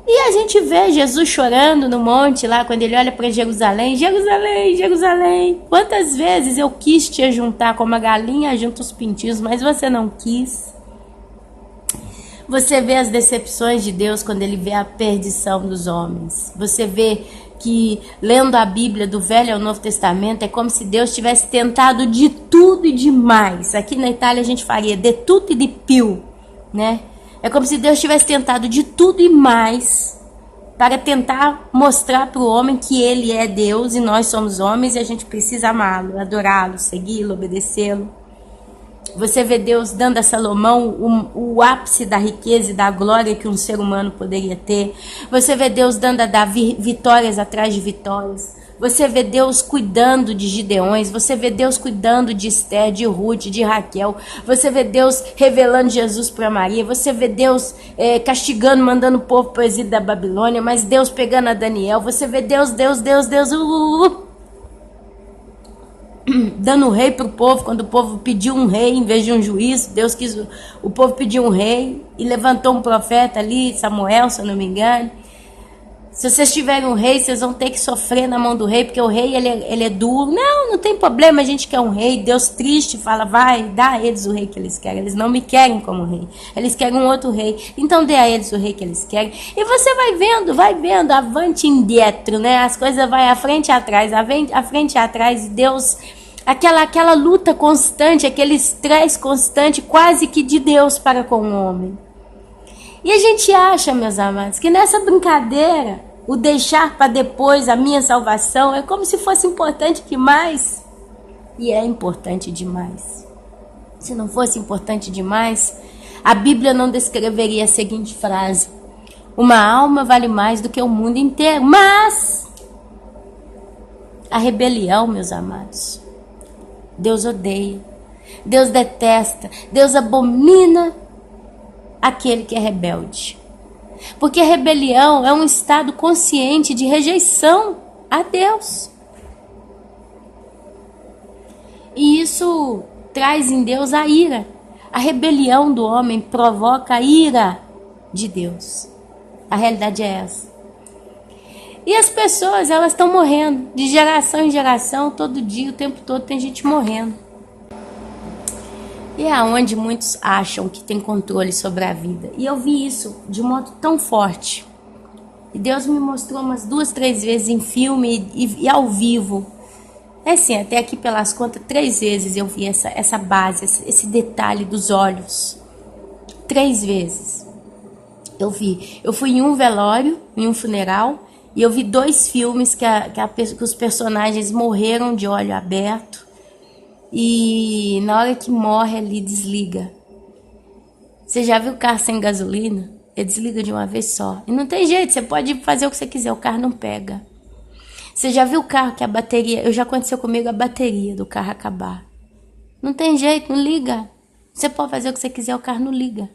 E a gente vê Jesus chorando no monte lá, quando Ele olha para Jerusalém. Jerusalém, Jerusalém, quantas vezes eu quis te juntar como a galinha junta os pintinhos, mas você não quis. Você vê as decepções de Deus quando Ele vê a perdição dos homens. Você vê que, lendo a Bíblia do Velho ao Novo Testamento, é como se Deus tivesse tentado de tudo e de mais. Aqui na Itália a gente faria de tudo e de più, né? É como se Deus tivesse tentado de tudo e mais para tentar mostrar para o homem que Ele é Deus e nós somos homens e a gente precisa amá-lo, adorá-lo, segui-lo, obedecê-lo. Você vê Deus dando a Salomão o ápice da riqueza e da glória que um ser humano poderia ter. Você vê Deus dando a Davi vitórias atrás de vitórias. Você vê Deus cuidando de Gideões. Você vê Deus cuidando de Esther, de Ruth, de Raquel. Você vê Deus revelando Jesus para Maria. Você vê Deus castigando, mandando o povo para o exílio da Babilônia. Mas Deus pegando a Daniel. Você vê Deus dando rei para o povo, quando o povo pediu um rei em vez de um juiz. Deus quis, o povo pediu um rei e levantou um profeta ali, Samuel, se eu não me engano. Se vocês tiverem um rei, vocês vão ter que sofrer na mão do rei, porque o rei ele é duro. Não tem problema, a gente quer um rei. Deus triste fala, vai, dá a eles o rei que eles querem. Eles não me querem como rei, eles querem um outro rei, então dê a eles o rei que eles querem. E você vai vendo, avante e indietro, né? As coisas vai à frente e atrás, à frente e atrás, e Deus... Aquela luta constante, aquele estresse constante, quase que de Deus para com o homem. E a gente acha, meus amados, que nessa brincadeira, o deixar para depois a minha salvação é como se fosse importante demais. E é importante demais. Se não fosse importante demais, a Bíblia não descreveria a seguinte frase: uma alma vale mais do que o mundo inteiro. Mas a rebelião, meus amados, Deus odeia, Deus detesta, Deus abomina aquele que é rebelde. Porque a rebelião é um estado consciente de rejeição a Deus. E isso traz em Deus a ira. A rebelião do homem provoca a ira de Deus. A realidade é essa. E as pessoas, elas estão morrendo. De geração em geração, todo dia, o tempo todo tem gente morrendo. E é onde muitos acham que tem controle sobre a vida. E eu vi isso de modo tão forte. E Deus me mostrou umas 2, 3 vezes em filme e ao vivo. É assim, até aqui pelas contas, 3 vezes eu vi essa base, esse detalhe dos olhos. 3 vezes. Eu vi. Eu fui em um velório, em um funeral, e eu vi 2 filmes que os personagens morreram de olho aberto. E na hora que morre ali, desliga. Você já viu o carro sem gasolina? Ele desliga de uma vez só. E não tem jeito, você pode fazer o que você quiser, o carro não pega. Você já viu o carro que a bateria... Já aconteceu comigo a bateria do carro acabar. Não tem jeito, não liga. Você pode fazer o que você quiser, o carro não liga.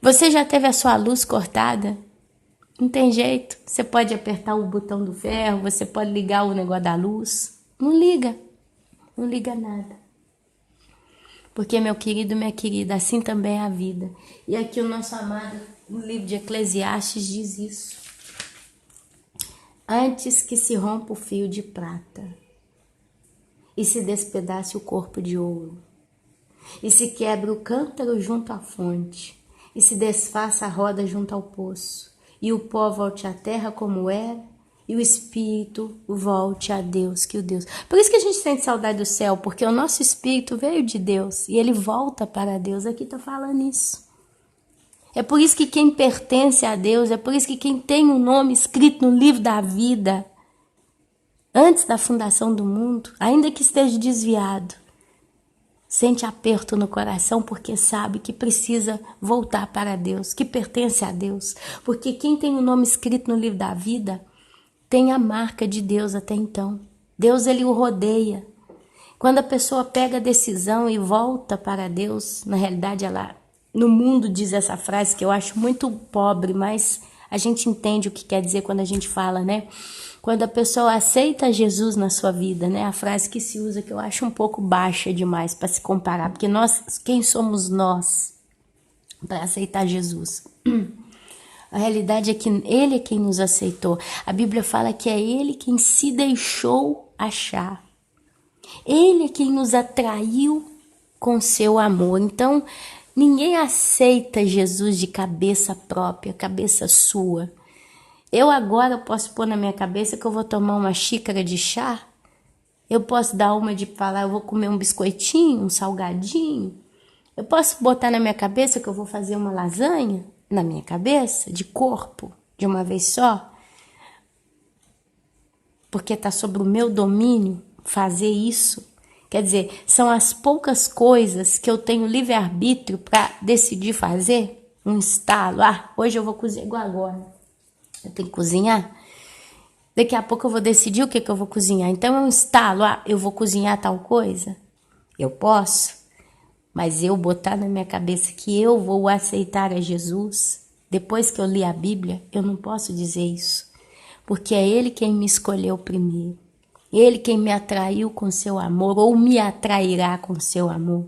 Você já teve a sua luz cortada? Não tem jeito. Você pode apertar o botão do ferro, você pode ligar o negócio da luz. Não liga. Não liga nada. Porque, meu querido, minha querida, assim também é a vida. E aqui o nosso amado, no livro de Eclesiastes, diz isso. Antes que se rompa o fio de prata, e se despedace o corpo de ouro, e se quebre o cântaro junto à fonte, e se desfaça a roda junto ao poço, e o pó volte à terra como era, e o espírito volte a Deus, que o Deus. Por isso que a gente sente saudade do céu, porque o nosso espírito veio de Deus, e ele volta para Deus. Aqui está falando isso. É por isso que quem pertence a Deus, é por isso que quem tem um nome escrito no livro da vida, antes da fundação do mundo, ainda que esteja desviado, sente aperto no coração porque sabe que precisa voltar para Deus, que pertence a Deus. Porque quem tem o nome escrito no livro da vida tem a marca de Deus até então. Deus, ele o rodeia. Quando a pessoa pega a decisão e volta para Deus, na realidade ela, no mundo diz essa frase que eu acho muito pobre, mas a gente entende o que quer dizer quando a gente fala, né? Quando a pessoa aceita Jesus na sua vida, né? A frase que se usa que eu acho um pouco baixa demais para se comparar, porque nós, quem somos nós para aceitar Jesus? A realidade é que ele é quem nos aceitou. A Bíblia fala que é ele quem se deixou achar. Ele é quem nos atraiu com seu amor. Então, ninguém aceita Jesus de cabeça própria, cabeça sua. Eu agora posso pôr na minha cabeça que eu vou tomar uma xícara de chá. Eu posso dar uma de falar, eu vou comer um biscoitinho, um salgadinho. Eu posso botar na minha cabeça que eu vou fazer uma lasanha. Na minha cabeça, de corpo, de uma vez só, porque está sobre o meu domínio fazer isso. Quer dizer, são as poucas coisas que eu tenho livre-arbítrio para decidir fazer. Um estalo, hoje eu vou cozinhar igual agora. Eu tenho que cozinhar. Daqui a pouco eu vou decidir o que eu vou cozinhar. Então é um estalo, eu vou cozinhar tal coisa. Eu posso. Mas eu botar na minha cabeça que eu vou aceitar a Jesus, depois que eu li a Bíblia, eu não posso dizer isso. Porque é Ele quem me escolheu primeiro. Ele quem me atraiu com seu amor, ou me atrairá com seu amor.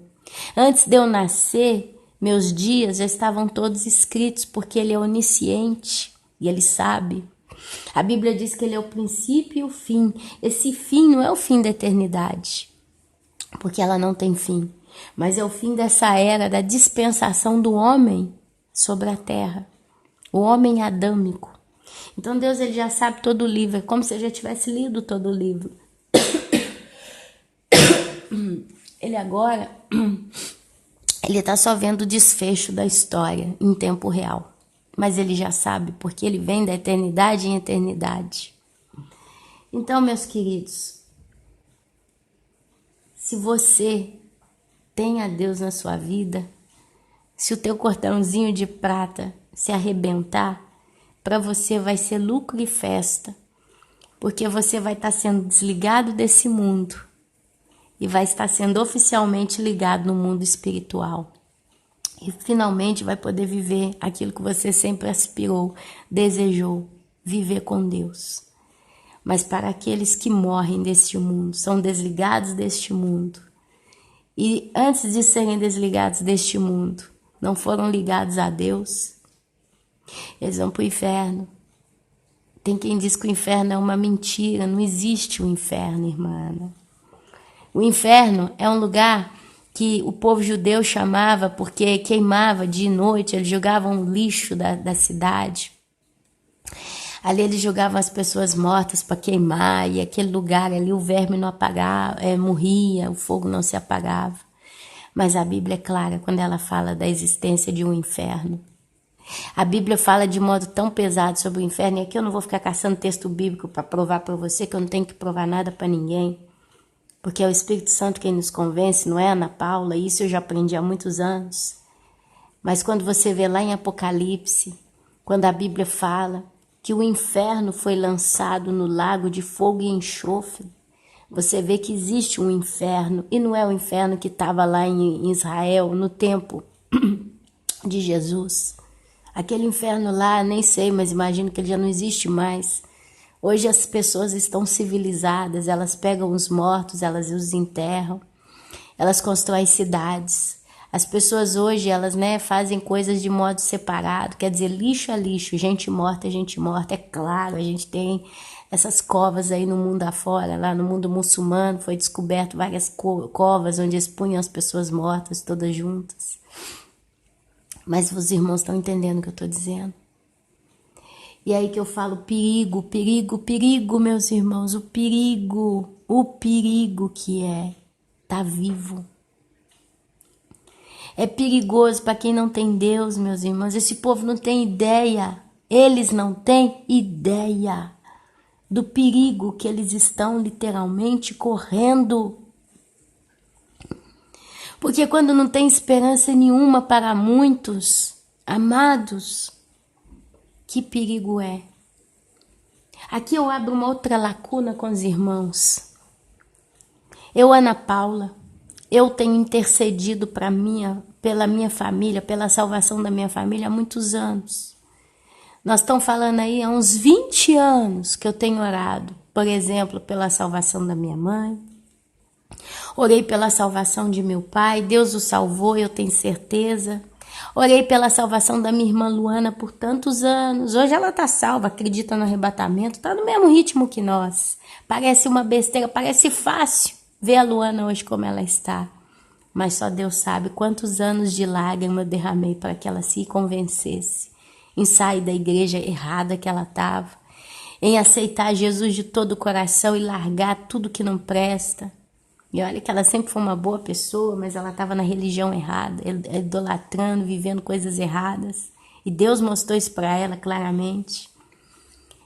Antes de eu nascer, meus dias já estavam todos escritos, porque Ele é onisciente e Ele sabe. A Bíblia diz que Ele é o princípio e o fim. Esse fim não é o fim da eternidade, porque ela não tem fim. Mas é o fim dessa era da dispensação do homem sobre a terra. O homem adâmico. Então Deus, ele já sabe todo o livro. É como se eu já tivesse lido todo o livro. Ele agora, ele está só vendo o desfecho da história em tempo real. Mas ele já sabe, porque ele vem da eternidade em eternidade. Então, meus queridos, se você tem a Deus na sua vida, se o teu cordãozinho de prata se arrebentar, para você vai ser lucro e festa, porque você vai estar sendo desligado desse mundo e vai estar sendo oficialmente ligado no mundo espiritual. E finalmente vai poder viver aquilo que você sempre aspirou, desejou, viver com Deus. Mas para aqueles que morrem deste mundo, são desligados deste mundo, e antes de serem desligados deste mundo, não foram ligados a Deus, eles vão para o inferno. Tem quem diz que o inferno é uma mentira, não existe o inferno, irmã Ana. O inferno é um lugar que o povo judeu chamava porque queimava dia e noite, eles jogavam lixo da cidade. Ali eles jogavam as pessoas mortas para queimar, e aquele lugar ali o verme não apagava, morria, o fogo não se apagava. Mas a Bíblia é clara quando ela fala da existência de um inferno. A Bíblia fala de modo tão pesado sobre o inferno, e aqui eu não vou ficar caçando texto bíblico para provar para você, que eu não tenho que provar nada para ninguém, porque é o Espírito Santo quem nos convence, não é Ana Paula, isso eu já aprendi há muitos anos. Mas quando você vê lá em Apocalipse, quando a Bíblia fala que o inferno foi lançado no lago de fogo e enxofre, você vê que existe um inferno, e não é o inferno que estava lá em Israel, no tempo de Jesus. Aquele inferno lá, nem sei, mas imagino que ele já não existe mais. Hoje as pessoas estão civilizadas, elas pegam os mortos, elas os enterram, elas constroem cidades. As pessoas hoje, elas, fazem coisas de modo separado, quer dizer, lixo é lixo, gente morta é gente morta. É claro, a gente tem essas covas aí no mundo afora, lá no mundo muçulmano, foi descoberto várias covas onde eles punham as pessoas mortas todas juntas. Mas os irmãos estão entendendo o que eu estou dizendo? E aí que eu falo perigo, perigo, perigo, meus irmãos, o perigo que é tá vivo. É perigoso para quem não tem Deus, meus irmãos. Esse povo não tem ideia, eles não têm ideia do perigo que eles estão literalmente correndo. Porque quando não tem esperança nenhuma para muitos, amados, que perigo é. Aqui eu abro uma outra lacuna com os irmãos. Eu, Ana Paula, eu tenho intercedido pela minha família, pela salvação da minha família há muitos anos. Nós estamos falando aí há uns 20 anos que eu tenho orado, por exemplo, pela salvação da minha mãe. Orei pela salvação de meu pai, Deus o salvou, eu tenho certeza. Orei pela salvação da minha irmã Luana por tantos anos. Hoje ela está salva, acredita no arrebatamento, está no mesmo ritmo que nós. Parece uma besteira, parece fácil ver a Luana hoje como ela está. Mas só Deus sabe quantos anos de lágrima eu derramei para que ela se convencesse em sair da igreja errada que ela estava, em aceitar Jesus de todo o coração e largar tudo que não presta. E olha que ela sempre foi uma boa pessoa, mas ela estava na religião errada, idolatrando, vivendo coisas erradas. E Deus mostrou isso para ela claramente.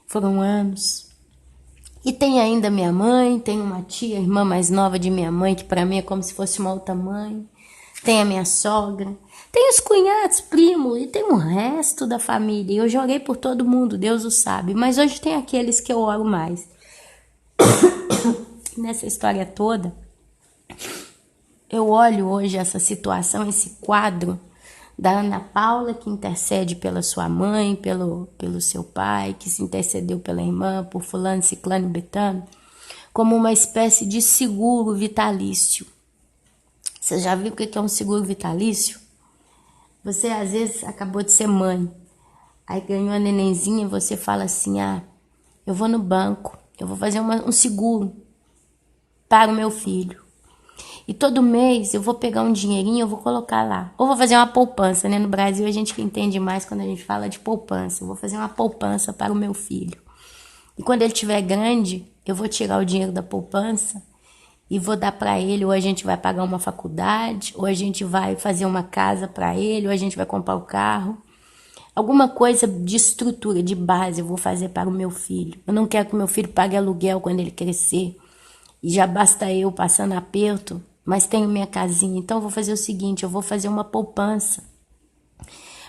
Foram anos. E tem ainda minha mãe, tem uma tia, irmã mais nova de minha mãe, que para mim é como se fosse uma outra mãe. Tem a minha sogra, tem os cunhados, primos, e tem o resto da família. E eu já orei por todo mundo, Deus o sabe. Mas hoje tem aqueles que eu oro mais. Nessa história toda, eu olho hoje essa situação, esse quadro da Ana Paula, que intercede pela sua mãe, pelo seu pai, que se intercedeu pela irmã, por fulano, ciclano e betano, como uma espécie de seguro vitalício. Você já viu o que é um seguro vitalício? Você, às vezes, acabou de ser mãe, aí ganhou a nenenzinha e você fala assim, eu vou no banco, eu vou fazer um seguro para o meu filho. E todo mês eu vou pegar um dinheirinho, eu vou colocar lá. Ou vou fazer uma poupança, No Brasil a gente entende mais quando a gente fala de poupança. Eu vou fazer uma poupança para o meu filho. E quando ele estiver grande, eu vou tirar o dinheiro da poupança e vou dar para ele. Ou a gente vai pagar uma faculdade, ou a gente vai fazer uma casa para ele, ou a gente vai comprar o carro. Alguma coisa de estrutura, de base eu vou fazer para o meu filho. Eu não quero que o meu filho pague aluguel quando ele crescer. E já basta eu passando aperto, mas tenho minha casinha. Então eu vou fazer o seguinte, eu vou fazer uma poupança.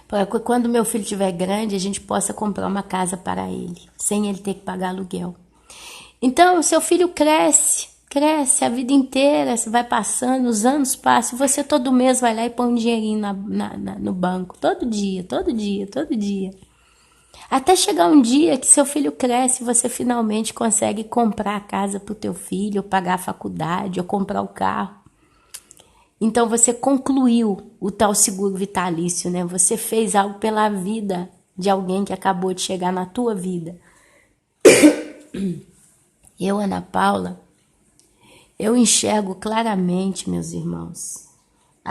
Para que quando meu filho estiver grande, a gente possa comprar uma casa para ele, sem ele ter que pagar aluguel. Então o seu filho cresce a vida inteira, você vai passando, os anos passam, e você todo mês vai lá e põe um dinheirinho no banco. Todo dia. Até chegar um dia que seu filho cresce e você finalmente consegue comprar a casa para o teu filho, ou pagar a faculdade, ou comprar o carro. Então você concluiu o tal seguro vitalício, Você fez algo pela vida de alguém que acabou de chegar na tua vida. Eu, Ana Paula, eu enxergo claramente, meus irmãos,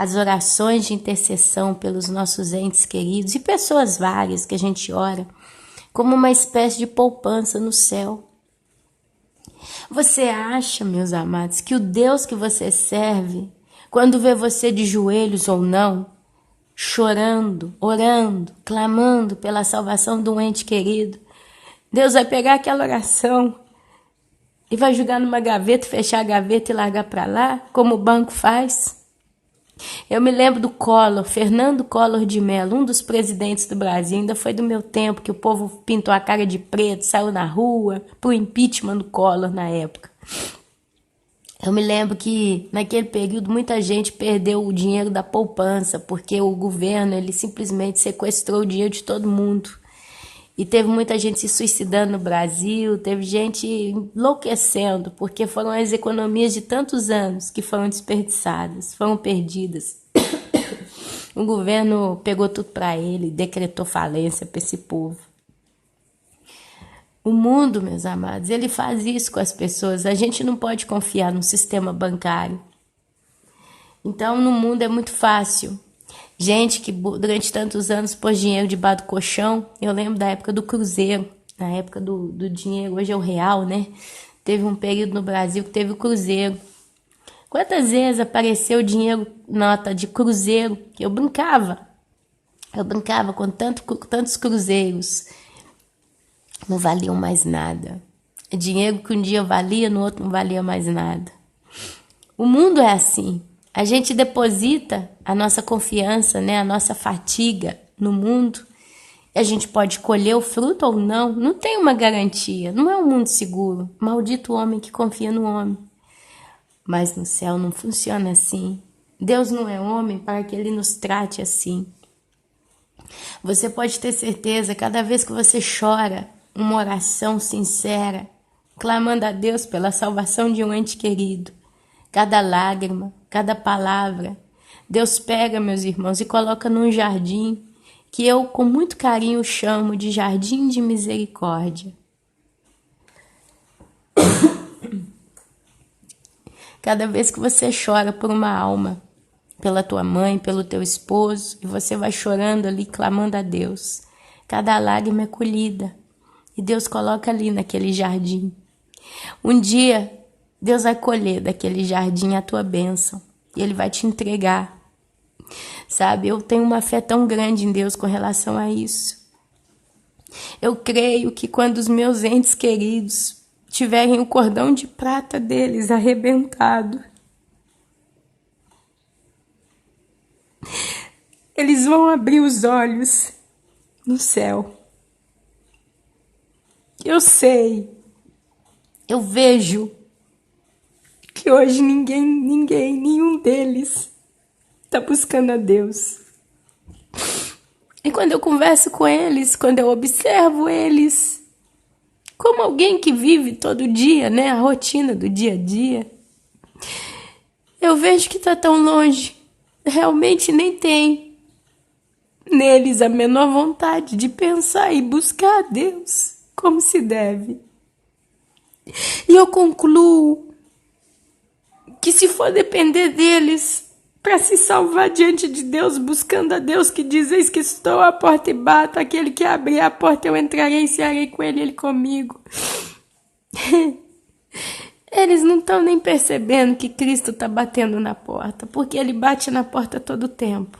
as orações de intercessão pelos nossos entes queridos e pessoas várias que a gente ora, como uma espécie de poupança no céu. Você acha, meus amados, que o Deus que você serve, quando vê você de joelhos ou não, chorando, orando, clamando pela salvação de um ente querido, Deus vai pegar aquela oração e vai jogar numa gaveta, fechar a gaveta e largar para lá, como o banco faz? Eu me lembro do Collor, Fernando Collor de Mello, um dos presidentes do Brasil, ainda foi do meu tempo, que o povo pintou a cara de preto, saiu na rua, pro impeachment do Collor na época. Eu me lembro que naquele período muita gente perdeu o dinheiro da poupança, porque o governo ele simplesmente sequestrou o dinheiro de todo mundo. E teve muita gente se suicidando no Brasil, teve gente enlouquecendo, porque foram as economias de tantos anos que foram desperdiçadas, foram perdidas. O governo pegou tudo para ele, decretou falência para esse povo. O mundo, meus amados, ele faz isso com as pessoas. A gente não pode confiar no sistema bancário. Então, no mundo é muito fácil. Gente que durante tantos anos pôs dinheiro debaixo do colchão. Eu lembro da época do Cruzeiro, na época do dinheiro, hoje é o real, né? Teve um período no Brasil que teve o Cruzeiro. Quantas vezes apareceu dinheiro, nota de Cruzeiro, que eu brincava. Eu brincava com tantos cruzeiros. Não valiam mais nada. Dinheiro que um dia valia, no outro não valia mais nada. O mundo é assim. A gente deposita a nossa confiança, né, a nossa fatiga no mundo. E a gente pode colher o fruto ou não. Não tem uma garantia. Não é um mundo seguro. Maldito o homem que confia no homem. Mas no céu não funciona assim. Deus não é homem para que ele nos trate assim. Você pode ter certeza, cada vez que você chora uma oração sincera, clamando a Deus pela salvação de um ente querido, cada lágrima, cada palavra, Deus pega, meus irmãos, e coloca num jardim que eu, com muito carinho, chamo de jardim de misericórdia. Cada vez que você chora por uma alma, pela tua mãe, pelo teu esposo, e você vai chorando ali, clamando a Deus, cada lágrima é colhida, e Deus coloca ali naquele jardim. Um dia, Deus vai colher daquele jardim a tua bênção, e Ele vai te entregar. Sabe, eu tenho uma fé tão grande em Deus com relação a isso. Eu creio que quando os meus entes queridos tiverem o cordão de prata deles arrebentado, eles vão abrir os olhos no céu. Eu sei, eu vejo que hoje nenhum deles está buscando a Deus. E quando eu converso com eles, quando eu observo eles, como alguém que vive todo dia, né, a rotina do dia a dia, eu vejo que está tão longe. Realmente nem tem neles a menor vontade de pensar e buscar a Deus como se deve. E eu concluo que se for depender deles para se salvar diante de Deus, buscando a Deus que diz: eis que estou à porta e bato, aquele que abrir a porta eu entrarei e cearei com ele, ele comigo. Eles não estão nem percebendo que Cristo está batendo na porta, porque Ele bate na porta todo o tempo.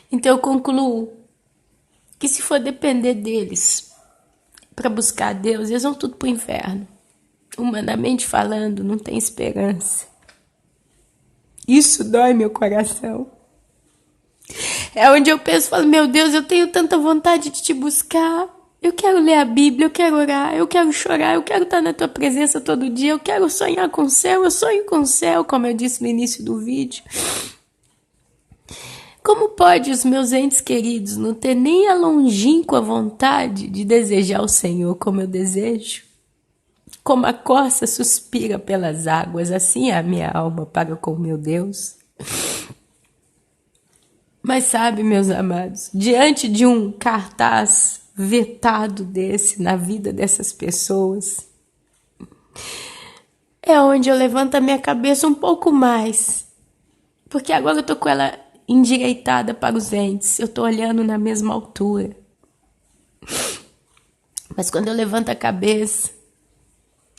Então eu concluo que se for depender deles para buscar a Deus, eles vão tudo para o inferno. Humanamente falando, não tem esperança. Isso dói meu coração. É onde eu penso e falo: meu Deus, eu tenho tanta vontade de te buscar. Eu quero ler a Bíblia, eu quero orar, eu quero chorar, eu quero estar na tua presença todo dia, eu quero sonhar com o céu, eu sonho com o céu, como eu disse no início do vídeo. Como pode os meus entes queridos não ter nem a longínqua vontade de desejar o Senhor como eu desejo? Como a corça suspira pelas águas, assim é a minha alma para com o meu Deus. Mas sabe, meus amados, diante de um cartaz vetado desse na vida dessas pessoas, é onde eu levanto a minha cabeça um pouco mais Porque agora eu tô com ela endireitada para os entes. Eu tô olhando na mesma altura. Mas quando eu levanto a cabeça,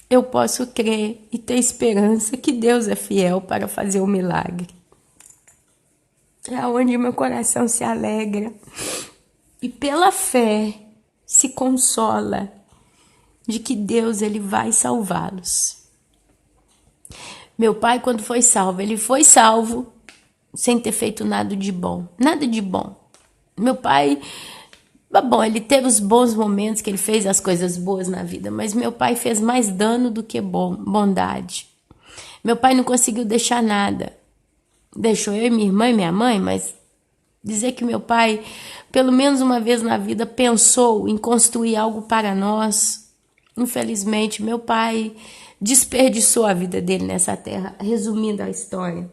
eu posso crer e ter esperança que Deus é fiel para fazer o milagre. É onde meu coração se alegra e pela fé se consola de que Deus ele vai salvá-los. Meu pai, quando foi salvo, ele foi salvo sem ter feito nada de bom. Nada de bom. Meu pai, bom, ele teve os bons momentos que ele fez as coisas boas na vida, mas meu pai fez mais dano do que bondade. Meu pai não conseguiu deixar nada. Deixou eu e minha irmã e minha mãe, mas dizer que meu pai, pelo menos uma vez na vida, pensou em construir algo para nós. Infelizmente, meu pai desperdiçou a vida dele nessa terra. Resumindo a história,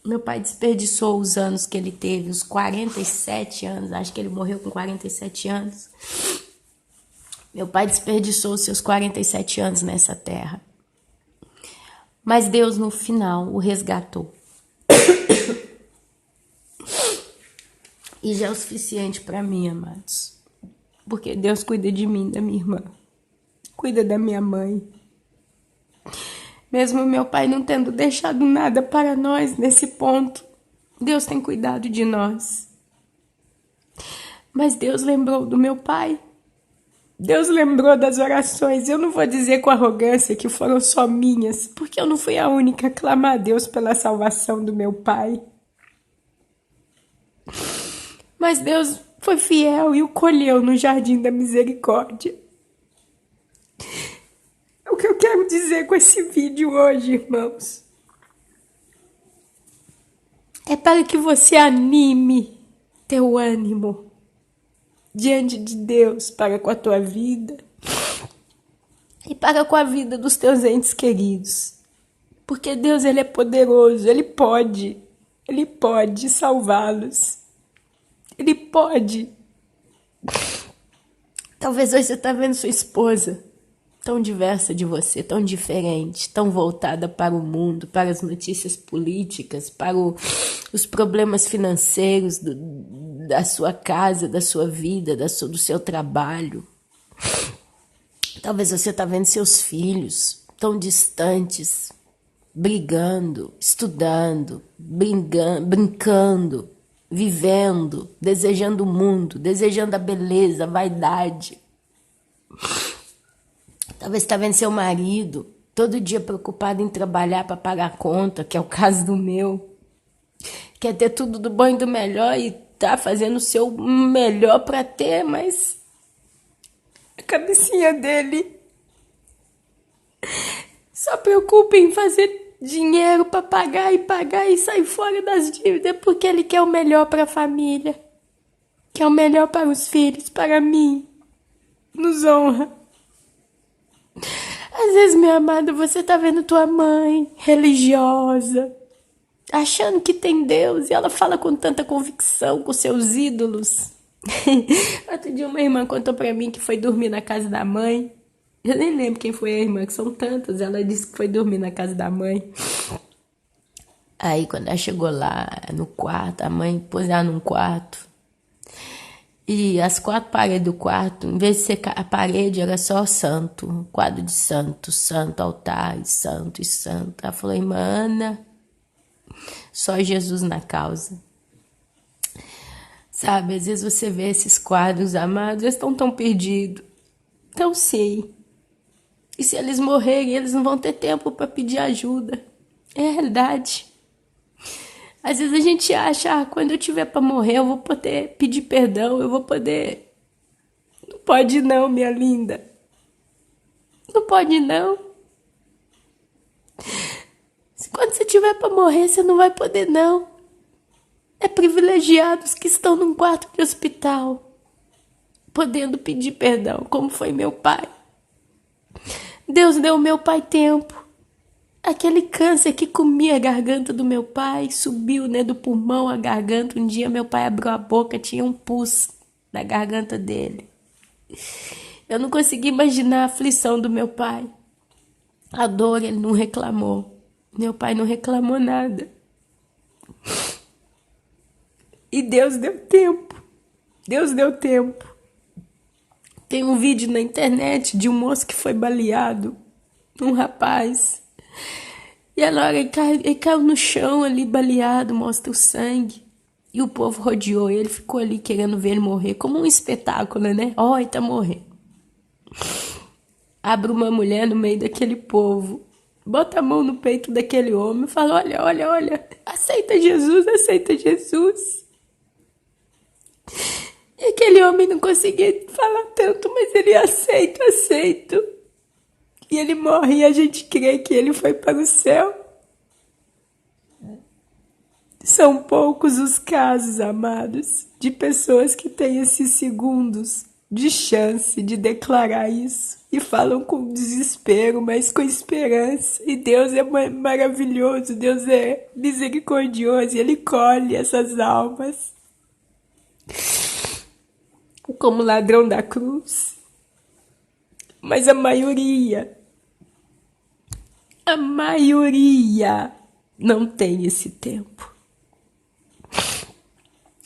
meu pai desperdiçou os anos que ele teve, os 47 anos, acho que ele morreu com 47 anos. Meu pai desperdiçou os seus 47 anos nessa terra. Mas Deus, no final, o resgatou. E já é o suficiente para mim, amados. Porque Deus cuida de mim, da minha irmã. Cuida da minha mãe. Mesmo meu pai não tendo deixado nada para nós nesse ponto, Deus tem cuidado de nós. Mas Deus lembrou do meu pai. Deus lembrou das orações. Eu não vou dizer com arrogância que foram só minhas, porque eu não fui a única a clamar a Deus pela salvação do meu pai. Mas Deus foi fiel e o colheu no jardim da misericórdia. O que eu quero dizer com esse vídeo hoje, irmãos, é para que você anime teu ânimo diante de Deus para com a tua vida e para com a vida dos teus entes queridos. Porque Deus, ele é poderoso, ele pode salvá-los. Ele pode. Talvez hoje você está vendo sua esposa tão diversa de você, tão diferente, tão voltada para o mundo, para as notícias políticas, para os problemas financeiros da sua casa, da sua vida, do seu trabalho. Talvez você está vendo seus filhos tão distantes, brigando, estudando, brincando, vivendo, desejando o mundo, desejando a beleza, a vaidade. Talvez está vendo seu marido todo dia preocupado em trabalhar para pagar a conta, que é o caso do meu. Quer ter tudo do bom e do melhor e tá fazendo o seu melhor para ter, mas a cabecinha dele só preocupa em fazer dinheiro para pagar e sair fora das dívidas, porque ele quer o melhor para a família, quer o melhor para os filhos, para mim, nos honra. Às vezes, minha amada, você tá vendo tua mãe religiosa, achando que tem Deus, e ela fala com tanta convicção com seus ídolos. Outro dia uma irmã contou pra mim que foi dormir na casa da mãe. Eu nem lembro quem foi a irmã, que são tantas. Ela disse que foi dormir na casa da mãe. Aí quando ela chegou lá no quarto, a mãe pôs ela num quarto. E as 4 paredes do quarto, em vez de ser a parede, era só santo. Quadro de santo, santo, altar, santo e santo. Ela falou, irmã Ana, só Jesus na causa. Sabe, às vezes você vê esses quadros, amados, eles estão tão perdidos. Então sim. E se eles morrerem, eles não vão ter tempo para pedir ajuda. É a realidade. Às vezes a gente acha, quando eu tiver para morrer, eu vou poder pedir perdão, eu vou poder... Não pode não, minha linda. Não pode não. Quando você tiver para morrer, você não vai poder não. É privilegiados que estão num quarto de hospital, podendo pedir perdão, como foi meu pai. Deus deu ao meu pai tempo. Aquele câncer que comia a garganta do meu pai, subiu, né, do pulmão à garganta. Um dia meu pai abriu a boca, tinha um pus na garganta dele. Eu não consegui imaginar a aflição do meu pai. A dor, ele não reclamou. Meu pai não reclamou nada. E Deus deu tempo. Deus deu tempo. Tem um vídeo na internet de um moço que foi baleado. Um rapaz. E na hora ele caiu no chão ali, baleado, mostra o sangue. E o povo rodeou ele, ficou ali querendo ver ele morrer. Como um espetáculo, né? Ó, ele tá morrendo. Abre uma mulher no meio daquele povo. Bota a mão no peito daquele homem e fala, olha, olha, olha. Aceita Jesus, aceita Jesus. E aquele homem não conseguia falar tanto, mas ele aceita, aceito. E ele morre e a gente crê que ele foi para o céu. São poucos os casos, amados, de pessoas que têm esses segundos de chance de declarar isso. E falam com desespero, mas com esperança. E Deus é maravilhoso, Deus é misericordioso e Ele colhe essas almas. Como ladrão da cruz. Mas a maioria não tem esse tempo.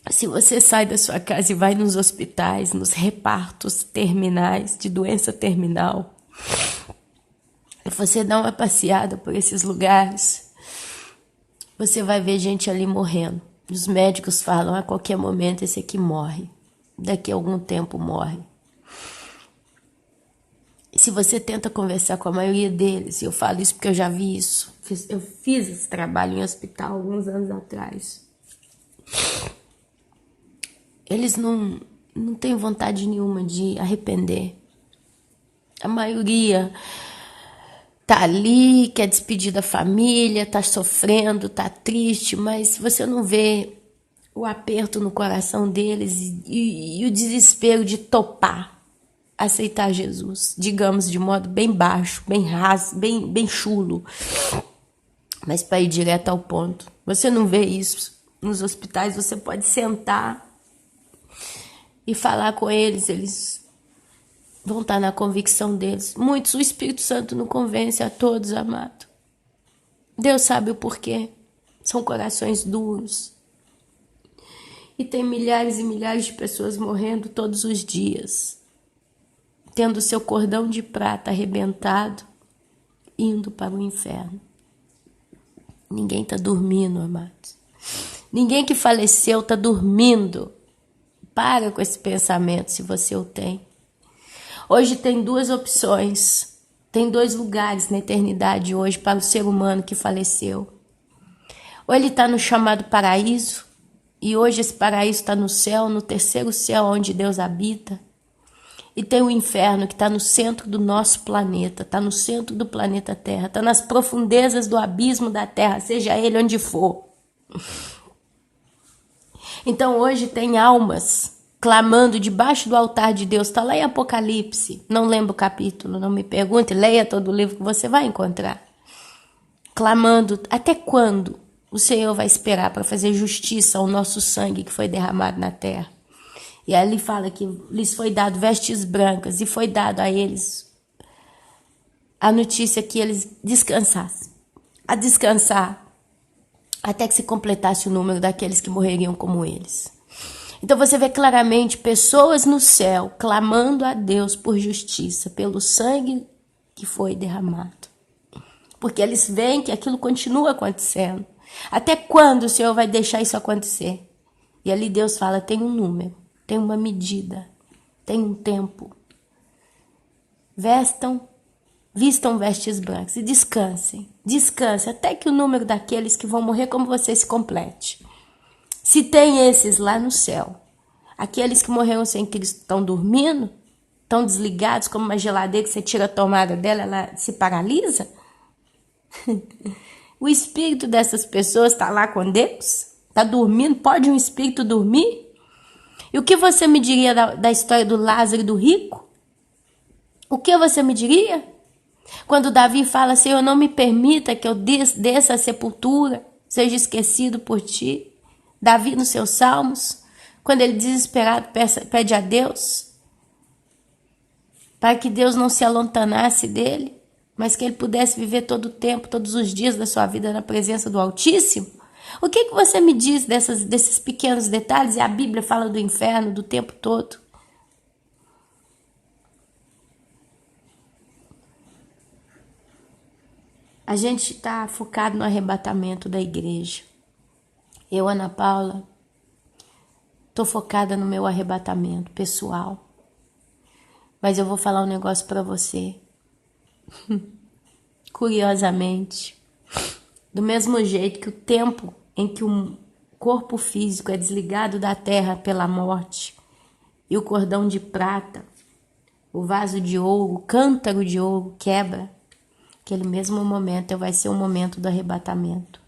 Se você sai da sua casa e vai nos hospitais, nos repartos terminais de doença terminal, e você dá uma passeada por esses lugares, você vai ver gente ali morrendo. Os médicos falam, a qualquer momento esse aqui morre. Daqui a algum tempo morre. E se você tenta conversar com a maioria deles, e eu falo isso porque eu já vi isso, eu fiz esse trabalho em hospital alguns anos atrás. Eles não têm vontade nenhuma de arrepender. A maioria tá ali, quer despedir da família, tá sofrendo, tá triste, mas você não vê o aperto no coração deles e o desespero de topar, aceitar Jesus, digamos de modo bem baixo, bem raso, bem chulo, mas para ir direto ao ponto. Você não vê isso nos hospitais, você pode sentar e falar com eles, eles vão estar na convicção deles. Muitos, o Espírito Santo não convence a todos, amado. Deus sabe o porquê. São corações duros. E tem milhares e milhares de pessoas morrendo todos os dias, tendo seu cordão de prata arrebentado, indo para o inferno. Ninguém está dormindo, amados. Ninguém que faleceu está dormindo. Para com esse pensamento, se você o tem. Hoje tem duas opções. Tem dois lugares na eternidade hoje para o ser humano que faleceu. Ou ele está no chamado paraíso, e hoje esse paraíso está no céu, no terceiro céu onde Deus habita. E tem o inferno que está no centro do nosso planeta, está no centro do planeta Terra, está nas profundezas do abismo da Terra, seja ele onde for. Então hoje tem almas clamando debaixo do altar de Deus. Está lá em Apocalipse. Não lembro o capítulo, não me pergunte. Leia todo o livro que você vai encontrar. Clamando, até quando o Senhor vai esperar para fazer justiça ao nosso sangue que foi derramado na terra? E aí ele fala que lhes foi dado vestes brancas e foi dado a eles a notícia que eles descansassem. A descansar até que se completasse o número daqueles que morreriam como eles. Então você vê claramente pessoas no céu clamando a Deus por justiça, pelo sangue que foi derramado. Porque eles veem que aquilo continua acontecendo. Até quando o Senhor vai deixar isso acontecer? E ali Deus fala, tem um número, tem uma medida, tem um tempo. Vistam vestes brancas e descansem. Descansem até que o número daqueles que vão morrer como você se complete. Se tem esses lá no céu, aqueles que morreram sem Cristo estão dormindo, estão desligados como uma geladeira que você tira a tomada dela, ela se paralisa. O espírito dessas pessoas está lá com Deus? Está dormindo? Pode um espírito dormir? E o que você me diria da história do Lázaro e do rico? O que você me diria? Quando Davi fala, Senhor, não me permita que eu desça a sepultura, seja esquecido por ti. Davi nos seus salmos, quando ele desesperado pede a Deus, para que Deus não se alontanasse dele, mas que ele pudesse viver todo o tempo, todos os dias da sua vida na presença do Altíssimo. O que você me diz desses pequenos detalhes? E a Bíblia fala do inferno do tempo todo. A gente está focado no arrebatamento da igreja. Eu, Ana Paula, estou focada no meu arrebatamento pessoal. Mas eu vou falar um negócio para você. Curiosamente, do mesmo jeito que o tempo em que o corpo físico é desligado da terra pela morte, e o cordão de prata, o vaso de ouro, o cântaro de ouro quebra, aquele mesmo momento vai ser o momento do arrebatamento.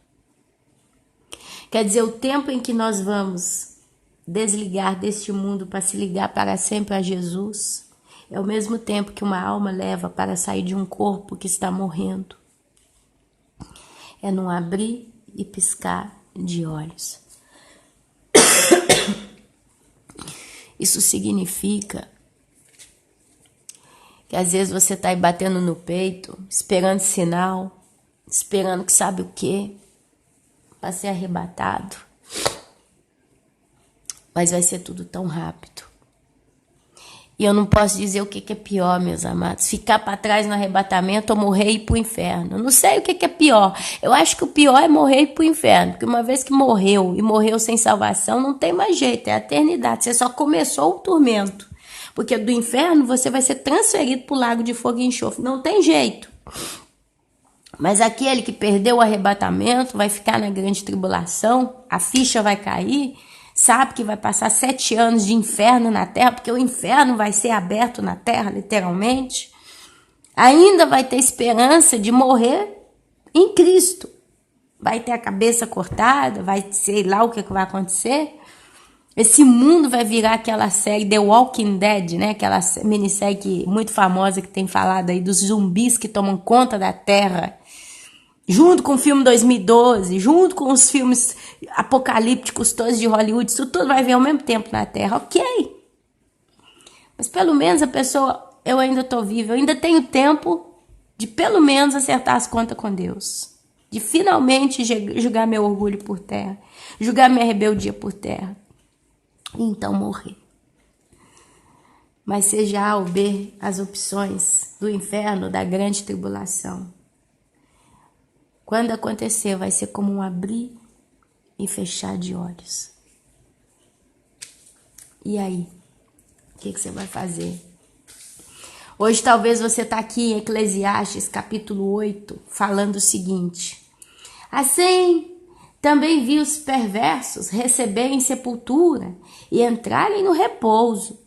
Quer dizer, o tempo em que nós vamos desligar deste mundo para se ligar para sempre a Jesus é o mesmo tempo que uma alma leva para sair de um corpo que está morrendo. É num abrir e piscar de olhos. Isso significa que às vezes você está aí batendo no peito, esperando sinal, esperando que sabe o quê, para ser arrebatado. Mas vai ser tudo tão rápido. E eu não posso dizer o que é pior, meus amados. Ficar para trás no arrebatamento ou morrer e ir para o inferno. Eu não sei o que é pior. Eu acho que o pior é morrer e ir para o inferno. Porque uma vez que morreu e morreu sem salvação, não tem mais jeito. É a eternidade. Você só começou o tormento. Porque do inferno você vai ser transferido para o lago de fogo e enxofre. Não tem jeito. Mas aquele que perdeu o arrebatamento vai ficar na grande tribulação. A ficha vai cair. Sabe que vai passar 7 anos de inferno na terra, porque o inferno vai ser aberto na terra, literalmente. Ainda vai ter esperança de morrer em Cristo. Vai ter a cabeça cortada, vai sei lá o que vai acontecer. Esse mundo vai virar aquela série The Walking Dead, né? Aquela minissérie muito famosa que tem falado aí dos zumbis que tomam conta da terra. Junto com o filme 2012, junto com os filmes apocalípticos todos de Hollywood, isso tudo vai vir ao mesmo tempo na Terra, ok. Mas pelo menos a pessoa, eu ainda estou viva, eu ainda tenho tempo de pelo menos acertar as contas com Deus. De finalmente jogar meu orgulho por terra, jogar minha rebeldia por terra. E então morrer. Mas seja A ou B as opções do inferno, da grande tribulação. Quando acontecer, vai ser como um abrir e fechar de olhos. E aí? O que você vai fazer? Hoje talvez você está aqui em Eclesiastes capítulo 8, falando o seguinte. Assim, também vi os perversos receberem sepultura e entrarem no repouso,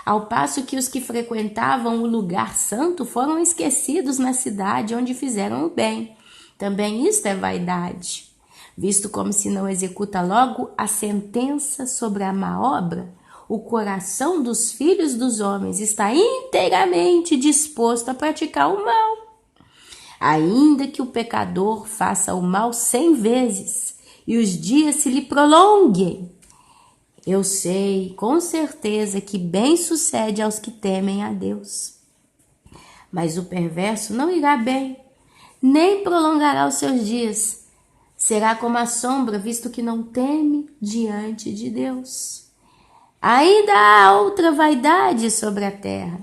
ao passo que os que frequentavam o lugar santo foram esquecidos na cidade onde fizeram o bem. Também isto é vaidade, visto como se não executa logo a sentença sobre a má obra, o coração dos filhos dos homens está inteiramente disposto a praticar o mal. Ainda que o pecador faça o mal 100 vezes e os dias se lhe prolonguem, eu sei com certeza que bem sucede aos que temem a Deus. Mas o perverso não irá bem, nem prolongará os seus dias. Será como a sombra, visto que não teme diante de Deus. Ainda há outra vaidade sobre a terra.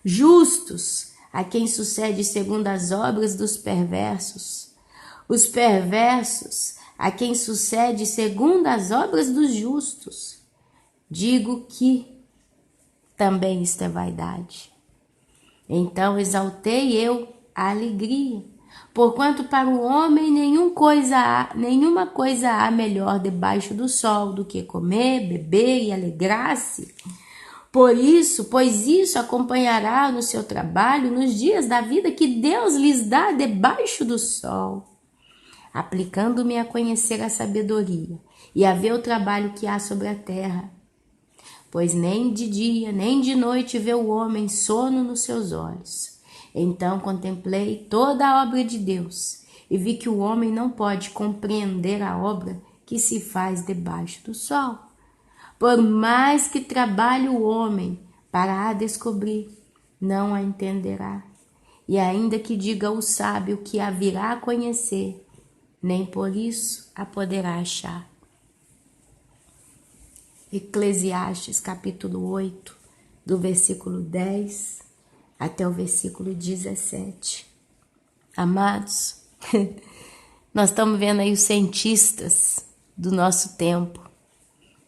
Justos, a quem sucede segundo as obras dos perversos. Os perversos, a quem sucede segundo as obras dos justos. Digo que também isto é vaidade. Então exaltei eu a alegria, porquanto para o homem nenhuma coisa há melhor debaixo do sol do que comer, beber e alegrar-se. Pois isso acompanhará no seu trabalho nos dias da vida que Deus lhes dá debaixo do sol, aplicando-me a conhecer a sabedoria e a ver o trabalho que há sobre a terra. Pois nem de dia nem de noite vê o homem sono nos seus olhos. Então contemplei toda a obra de Deus e vi que o homem não pode compreender a obra que se faz debaixo do sol. Por mais que trabalhe o homem para a descobrir, não a entenderá. E ainda que diga o sábio que a virá a conhecer, nem por isso a poderá achar. Eclesiastes capítulo 8, do versículo 10 até o versículo 17. Amados, nós estamos vendo aí os cientistas do nosso tempo,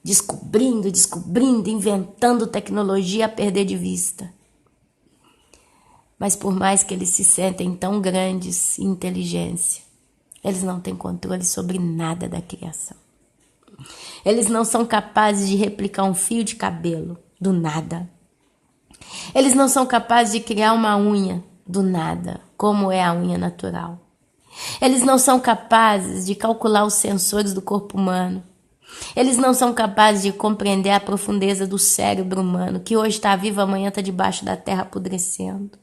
descobrindo, inventando tecnologia a perder de vista. Mas por mais que eles se sentem tão grandes em inteligência, eles não têm controle sobre nada da criação. Eles não são capazes de replicar um fio de cabelo do nada. Eles não são capazes de criar uma unha do nada, como é a unha natural. Eles não são capazes de calcular os sensores do corpo humano. Eles não são capazes de compreender a profundeza do cérebro humano, que hoje está vivo, amanhã está debaixo da terra apodrecendo.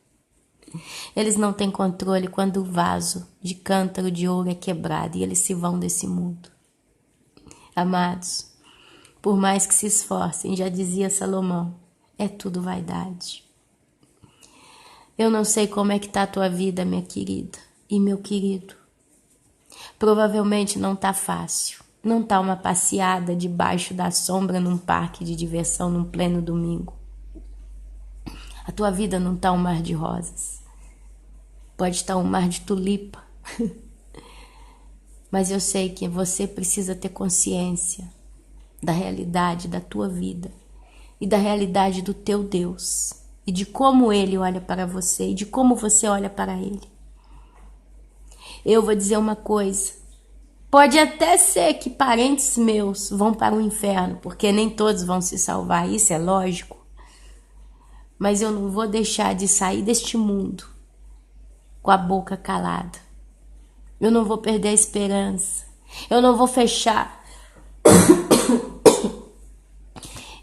Eles não têm controle quando o vaso de cântaro de ouro é quebrado e eles se vão desse mundo. Amados, por mais que se esforcem, já dizia Salomão, é tudo vaidade. Eu não sei como é que está a tua vida, minha querida e meu querido. Provavelmente não está fácil. Não está uma passeada debaixo da sombra num parque de diversão num pleno domingo. A tua vida não está um mar de rosas. Pode estar um mar de tulipa. Mas eu sei que você precisa ter consciência da realidade da tua vida e da realidade do teu Deus e de como Ele olha para você e de como você olha para Ele. Eu vou dizer uma coisa, pode até ser que parentes meus vão para o inferno, porque nem todos vão se salvar, isso é lógico, mas eu não vou deixar de sair deste mundo com a boca calada. Eu não vou perder a esperança. Eu não vou fechar.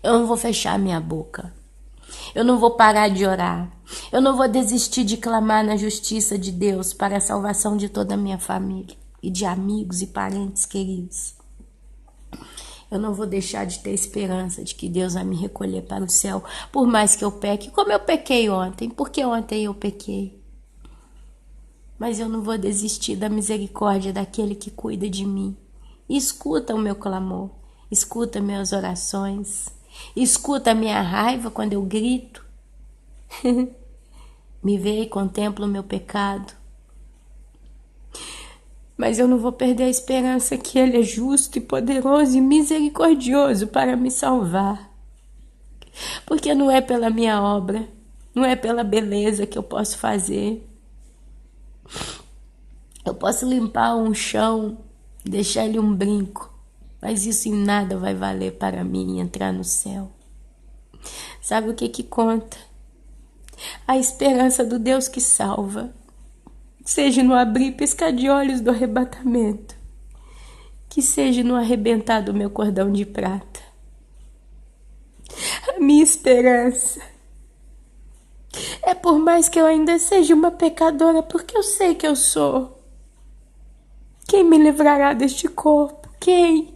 Eu não vou fechar minha boca. Eu não vou parar de orar. Eu não vou desistir de clamar na justiça de Deus para a salvação de toda a minha família e de amigos e parentes queridos. Eu não vou deixar de ter esperança de que Deus vai me recolher para o céu, por mais que eu peque, como eu pequei ontem, porque ontem eu pequei. Mas eu não vou desistir da misericórdia daquele que cuida de mim. E escuta o meu clamor, escuta minhas orações, escuta a minha raiva quando eu grito. Me vê e contempla o meu pecado. Mas eu não vou perder a esperança que Ele é justo e poderoso e misericordioso para me salvar. Porque não é pela minha obra, não é pela beleza que eu posso fazer. Eu posso limpar um chão, deixar ele um brinco, mas isso em nada vai valer para mim entrar no céu. Sabe o que conta? A esperança do Deus que salva, seja no abrir e piscar de olhos do arrebatamento, que seja no arrebentar do meu cordão de prata. A minha esperança é por mais que eu ainda seja uma pecadora, porque eu sei que eu sou. Quem me livrará deste corpo? Quem?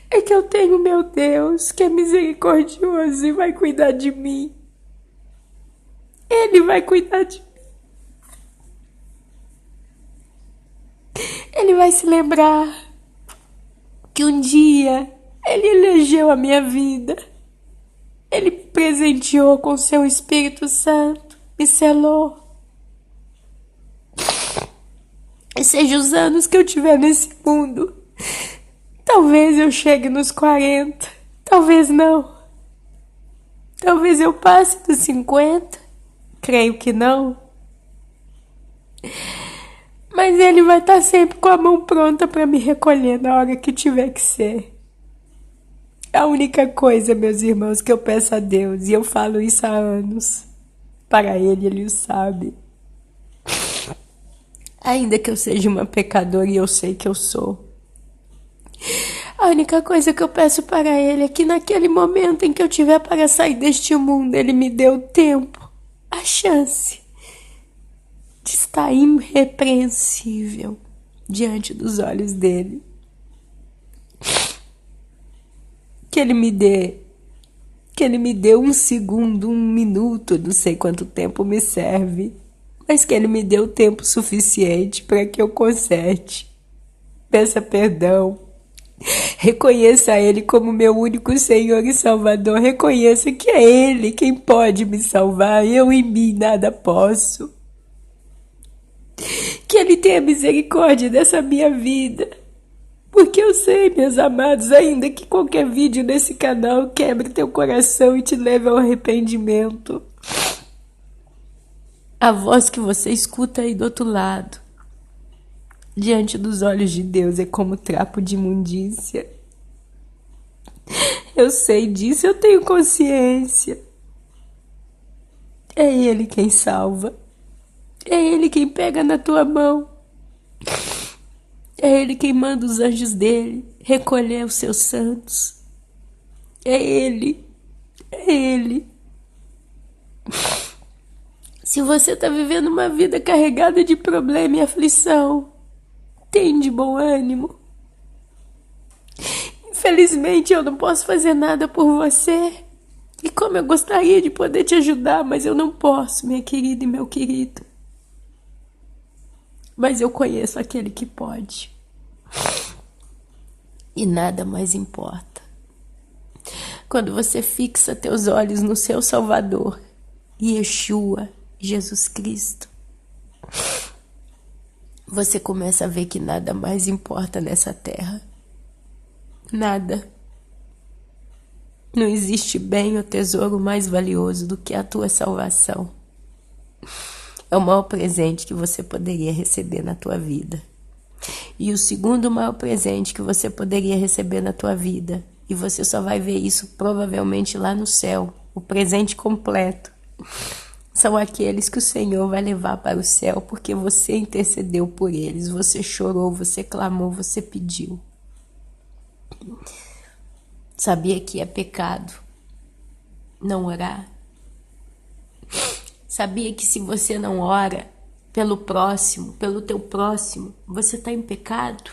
É que eu tenho meu Deus, que é misericordioso e vai cuidar de mim. Ele vai cuidar de mim. Ele vai se lembrar que um dia Ele elegeu a minha vida. Ele me presenteou com seu Espírito Santo, me selou. E seja os anos que eu tiver nesse mundo, talvez eu chegue nos 40, talvez não. Talvez eu passe dos 50, creio que não. Mas Ele vai estar sempre com a mão pronta para me recolher na hora que tiver que ser. A única coisa, meus irmãos, que eu peço a Deus, e eu falo isso há anos, para Ele o sabe. Ainda que eu seja uma pecadora e eu sei que eu sou. A única coisa que eu peço para Ele é que naquele momento em que eu tiver para sair deste mundo, Ele me dê o tempo, a chance de estar irrepreensível diante dos olhos dEle. Que Ele me dê um segundo, um minuto, não sei quanto tempo me serve, mas que Ele me deu tempo suficiente para que eu conserte. Peça perdão. Reconheça Ele como meu único Senhor e Salvador. Reconheça que é Ele quem pode me salvar. Eu em mim nada posso. Que Ele tenha misericórdia dessa minha vida. Porque eu sei, meus amados, ainda que qualquer vídeo nesse canal quebre teu coração e te leve ao arrependimento, a voz que você escuta aí do outro lado, diante dos olhos de Deus, é como trapo de imundícia. Eu sei disso, eu tenho consciência. É Ele quem salva. É Ele quem pega na tua mão. É Ele quem manda os anjos dele recolher os seus santos. É Ele. É Ele. Se você está vivendo uma vida carregada de problema e aflição, tem de bom ânimo. Infelizmente eu não posso fazer nada por você. E como eu gostaria de poder te ajudar, mas eu não posso, minha querida e meu querido. Mas eu conheço aquele que pode. E nada mais importa. Quando você fixa teus olhos no seu Salvador, Yeshua, Jesus Cristo, você começa a ver que nada mais importa nessa terra. Nada. Não existe bem ou tesouro mais valioso do que a tua salvação. É o maior presente que você poderia receber na tua vida. E o segundo maior presente que você poderia receber na tua vida, e você só vai ver isso provavelmente lá no céu, o presente completo, são aqueles que o Senhor vai levar para o céu, porque você intercedeu por eles, você chorou, você clamou, você pediu. Sabia que é pecado não orar? Sabia que se você não ora pelo próximo, pelo teu próximo, você está em pecado?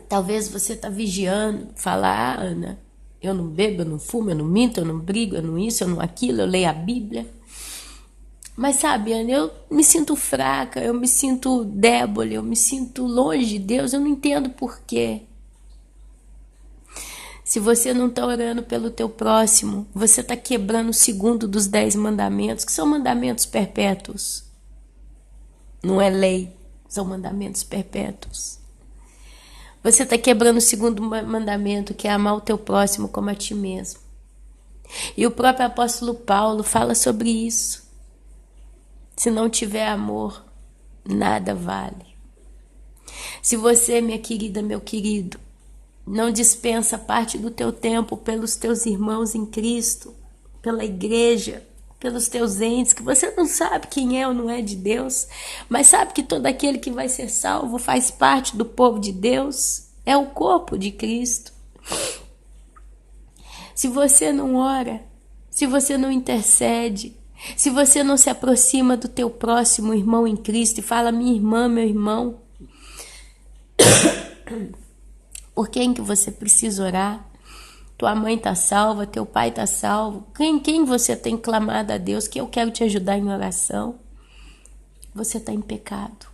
Talvez você está vigiando, fala, Ana, eu não bebo, eu não fumo, eu não minto, eu não brigo, eu não isso, eu não aquilo, eu leio a Bíblia. Mas sabe, Ana, eu me sinto fraca, eu me sinto débil, eu me sinto longe de Deus, eu não entendo por quê. Se você não está orando pelo teu próximo, você está quebrando o segundo dos 10 mandamentos, que são mandamentos perpétuos. Não é lei, são mandamentos perpétuos. Você está quebrando o segundo mandamento, que é amar o teu próximo como a ti mesmo. E o próprio apóstolo Paulo fala sobre isso. Se não tiver amor, nada vale. Se você, minha querida, meu querido, não dispensa parte do teu tempo pelos teus irmãos em Cristo, pela igreja, pelos teus entes, que você não sabe quem é ou não é de Deus, mas sabe que todo aquele que vai ser salvo faz parte do povo de Deus, é o corpo de Cristo. Se você não ora, se você não intercede, se você não se aproxima do teu próximo irmão em Cristo e fala, minha irmã, meu irmão, por quem que você precisa orar? Tua mãe está salva, teu pai está salvo. Quem você tem clamado a Deus que eu quero te ajudar em oração? Você está em pecado.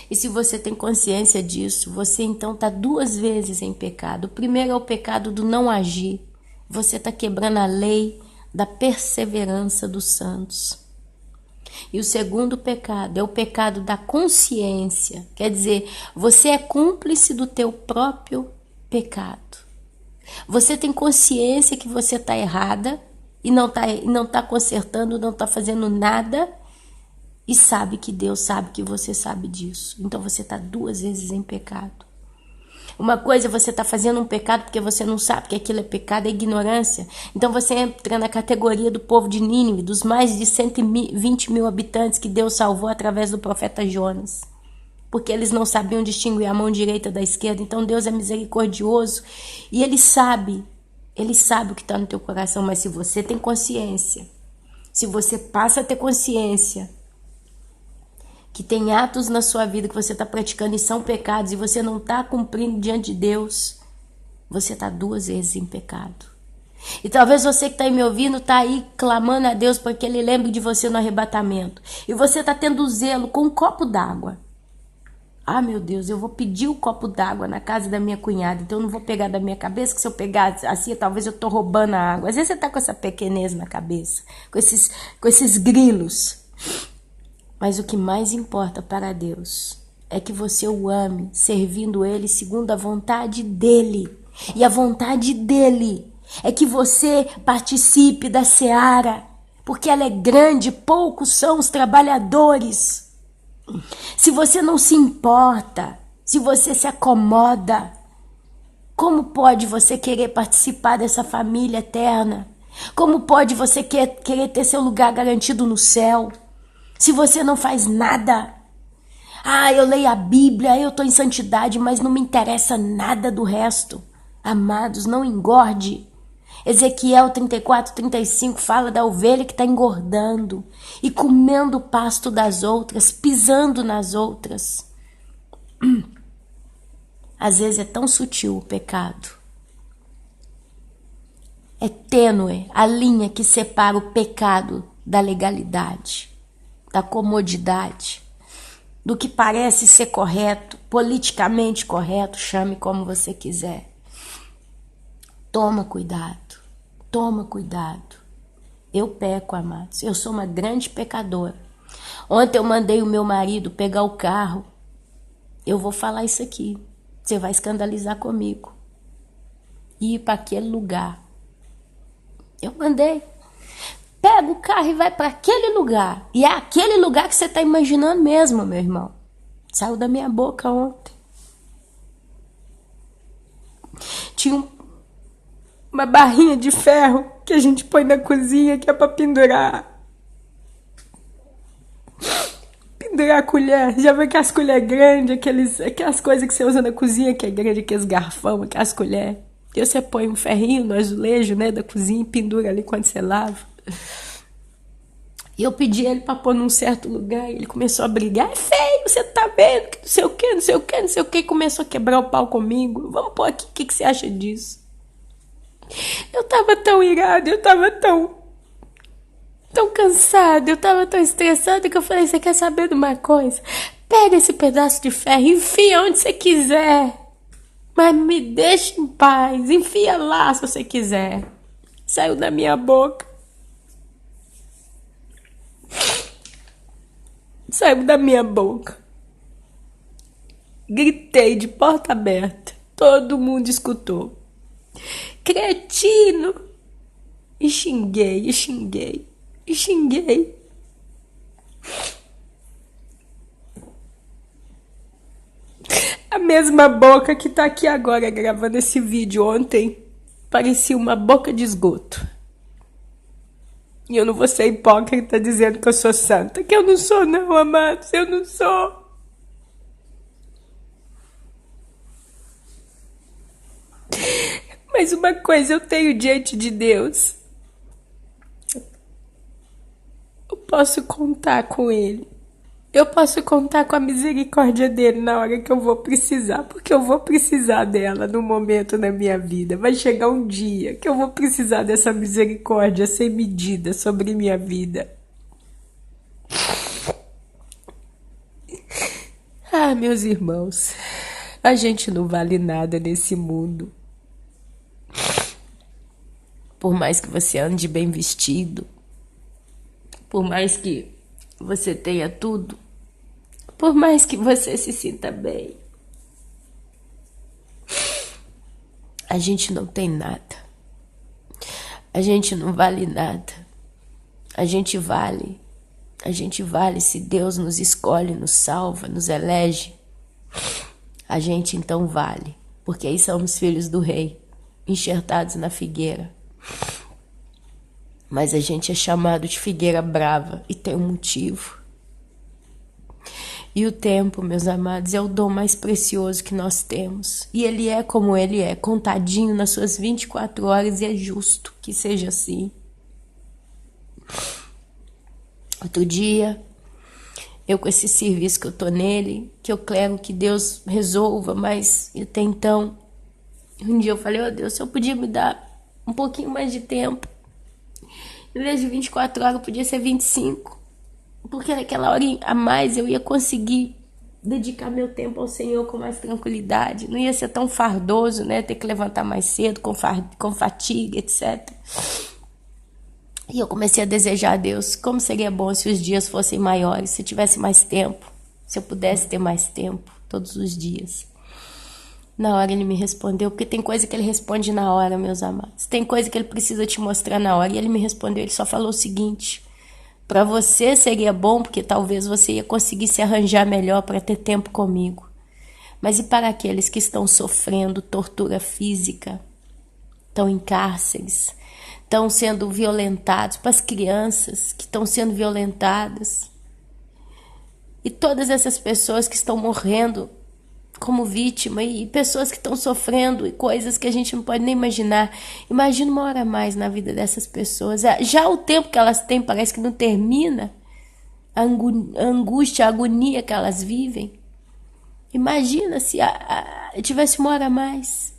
E se você tem consciência disso, você então está 2 vezes em pecado. O primeiro é o pecado do não agir. Você está quebrando a lei da perseverança dos santos. E o segundo pecado é o pecado da consciência. Quer dizer, você é cúmplice do teu próprio pecado. Você tem consciência que você está errada e não tá consertando, não está fazendo nada e sabe que Deus sabe que você sabe disso. Então você está 2 vezes em pecado. Uma coisa é você está fazendo um pecado porque você não sabe que aquilo é pecado, é ignorância. Então você entra na categoria do povo de Nínive, dos mais de 120 mil habitantes que Deus salvou através do profeta Jonas. Porque eles não sabiam distinguir a mão direita da esquerda. Então Deus é misericordioso e Ele sabe o que está no teu coração. Mas se você tem consciência, se você passa a ter consciência que tem atos na sua vida que você está praticando e são pecados e você não está cumprindo diante de Deus, você está 2 vezes em pecado. E talvez você que está aí me ouvindo está aí clamando a Deus para que Ele lembre de você no arrebatamento. E você está tendo zelo com um copo d'água. Ah, meu Deus, eu vou pedir o copo d'água na casa da minha cunhada, então eu não vou pegar da minha cabeça, que se eu pegar assim, talvez eu tô roubando a água. Às vezes você tá com essa pequenez na cabeça, com esses grilos. Mas o que mais importa para Deus é que você o ame, servindo Ele segundo a vontade dEle. E a vontade dEle é que você participe da seara, porque ela é grande, poucos são os trabalhadores. Se você não se importa, se você se acomoda, como pode você querer participar dessa família eterna? Como pode você querer ter seu lugar garantido no céu, se você não faz nada? Ah, eu leio a Bíblia, eu estou em santidade, mas não me interessa nada do resto. Amados, não engorde. Ezequiel 34:35 fala da ovelha que está engordando e comendo o pasto das outras, pisando nas outras. Às vezes é tão sutil o pecado. É tênue a linha que separa o pecado da legalidade, da comodidade, do que parece ser correto, politicamente correto, chame como você quiser. Toma cuidado, toma cuidado. Eu peco, amados, eu sou uma grande pecadora. Ontem eu mandei o meu marido pegar o carro. Eu vou falar isso aqui, você vai escandalizar comigo. Ir para aquele lugar. Eu mandei. Pega o carro e vai para aquele lugar. E é aquele lugar que você está imaginando mesmo, meu irmão. Saiu da minha boca ontem. Tinha uma barrinha de ferro que a gente põe na cozinha, que é para pendurar. Pendurar a colher. Já viu aquelas colheres grandes, aquelas coisas que você usa na cozinha, que é grande, aqueles garfão, aquelas colheres. E você põe um ferrinho no azulejo, né, da cozinha e pendura ali quando você lava. E eu pedi ele para pôr num certo lugar e ele começou a brigar. É feio, você tá vendo? Que não sei o que, não sei o que, não sei o que. E começou a quebrar o pau comigo. Vamos pôr aqui, o que você acha disso? Eu tava tão irada, eu tava tão cansada, eu tava tão estressada que eu falei, você quer saber de uma coisa? Pega esse pedaço de ferro e enfia onde você quiser. Mas me deixa em paz, enfia lá se você quiser. Saiu da minha boca. Saiu da minha boca. Gritei de porta aberta. Todo mundo escutou. Cretino! E xinguei, e xinguei, e xinguei. A mesma boca que tá aqui agora gravando esse vídeo ontem parecia uma boca de esgoto. E eu não vou ser hipócrita dizendo que eu sou santa. Que eu não sou não, amados. Eu não sou. Mas uma coisa eu tenho diante de Deus. Eu posso contar com Ele. Eu posso contar com a misericórdia dele na hora que eu vou precisar, porque eu vou precisar dela no momento da minha vida. Vai chegar um dia que eu vou precisar dessa misericórdia sem medida sobre minha vida. Ah, meus irmãos, a gente não vale nada nesse mundo. Por mais que você ande bem vestido, por mais que você tenha tudo, por mais que você se sinta bem, a gente não tem nada. A gente não vale nada. A gente vale se Deus nos escolhe, nos salva, nos elege. A gente então vale, porque aí somos filhos do rei, enxertados na figueira. Mas a gente é chamado de figueira brava e tem um motivo. E o tempo, meus amados, é o dom mais precioso que nós temos. E ele é como ele é, contadinho nas suas 24 horas, e é justo que seja assim. Outro dia, eu com esse serviço que eu tô nele, que eu quero que Deus resolva, mas até então, um dia eu falei, oh Deus, se eu podia me dar um pouquinho mais de tempo. Em vez de 24 horas, podia ser 25. Porque naquela hora a mais eu ia conseguir dedicar meu tempo ao Senhor com mais tranquilidade. Não ia ser tão fardoso, né? Ter que levantar mais cedo, com fatiga, etc. E eu comecei a desejar a Deus como seria bom se os dias fossem maiores, se eu tivesse mais tempo, se eu pudesse ter mais tempo todos os dias. Na hora ele me respondeu, porque tem coisa que ele responde na hora, meus amados. Tem coisa que ele precisa te mostrar na hora. E ele me respondeu, ele só falou o seguinte: para você seria bom, porque talvez você ia conseguir se arranjar melhor para ter tempo comigo. Mas e para aqueles que estão sofrendo tortura física, estão em cárceres, estão sendo violentados, para as crianças que estão sendo violentadas, e todas essas pessoas que estão morrendo como vítima, e pessoas que estão sofrendo e coisas que a gente não pode nem imaginar. Imagina uma hora a mais na vida dessas pessoas. Já o tempo que elas têm parece que não termina. A angústia, a agonia que elas vivem. Imagina se tivesse uma hora a mais,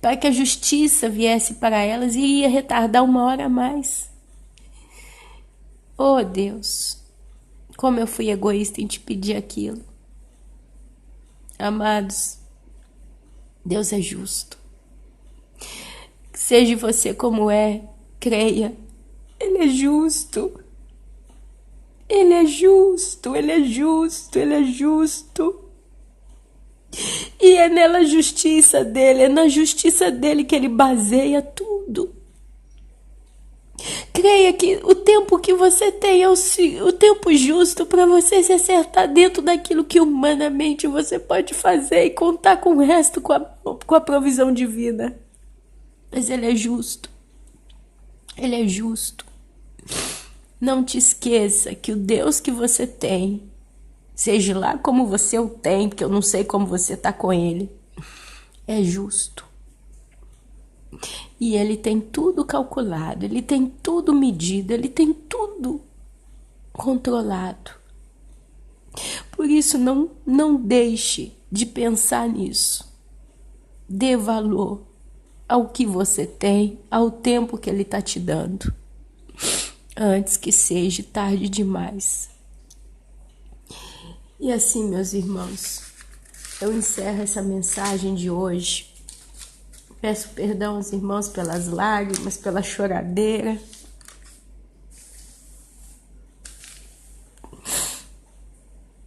para que a justiça viesse para elas e iria retardar uma hora a mais. Oh Deus, como eu fui egoísta em te pedir aquilo. Amados, Deus é justo. Seja você como é, creia. Ele é justo. Ele é justo, Ele é justo, Ele é justo. E é na justiça dele que Ele baseia tudo. Creia que o tempo que você tem é o tempo justo para você se acertar dentro daquilo que humanamente você pode fazer e contar com o resto, com a provisão divina. Mas Ele é justo. Ele é justo. Não te esqueça que o Deus que você tem, seja lá como você o tem, porque eu não sei como você está com Ele, é justo. E Ele tem tudo calculado, Ele tem tudo medido, Ele tem tudo controlado. Por isso, não deixe de pensar nisso. Dê valor ao que você tem, ao tempo que Ele está te dando, antes que seja tarde demais. E assim, meus irmãos, eu encerro essa mensagem de hoje. Peço perdão aos irmãos pelas lágrimas, pela choradeira.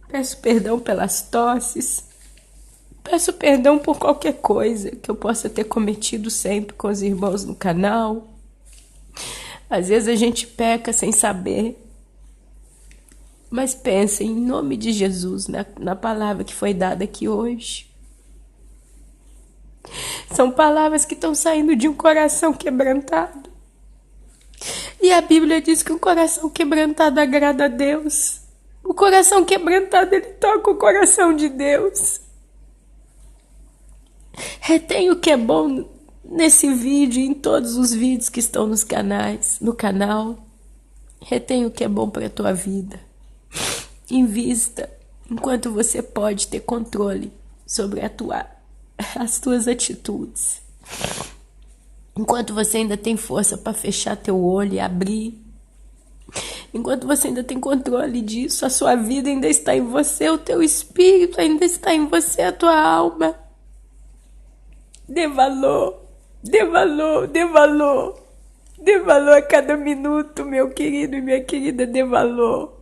Peço perdão pelas tosses. Peço perdão por qualquer coisa que eu possa ter cometido sempre com os irmãos no canal. Às vezes a gente peca sem saber. Mas pensem, em nome de Jesus, na palavra que foi dada aqui hoje. São palavras que estão saindo de um coração quebrantado. E a Bíblia diz que o coração quebrantado agrada a Deus. O coração quebrantado, ele toca o coração de Deus. Retém o que é bom nesse vídeo e em todos os vídeos que estão no canal. Retém o que é bom para a tua vida. Invista enquanto você pode ter controle sobre as tuas atitudes. Enquanto você ainda tem força para fechar teu olho e abrir. Enquanto você ainda tem controle disso, a sua vida ainda está em você, o teu espírito ainda está em você, a tua alma. Dê valor, dê valor, dê valor. Dê valor a cada minuto, meu querido e minha querida, dê valor.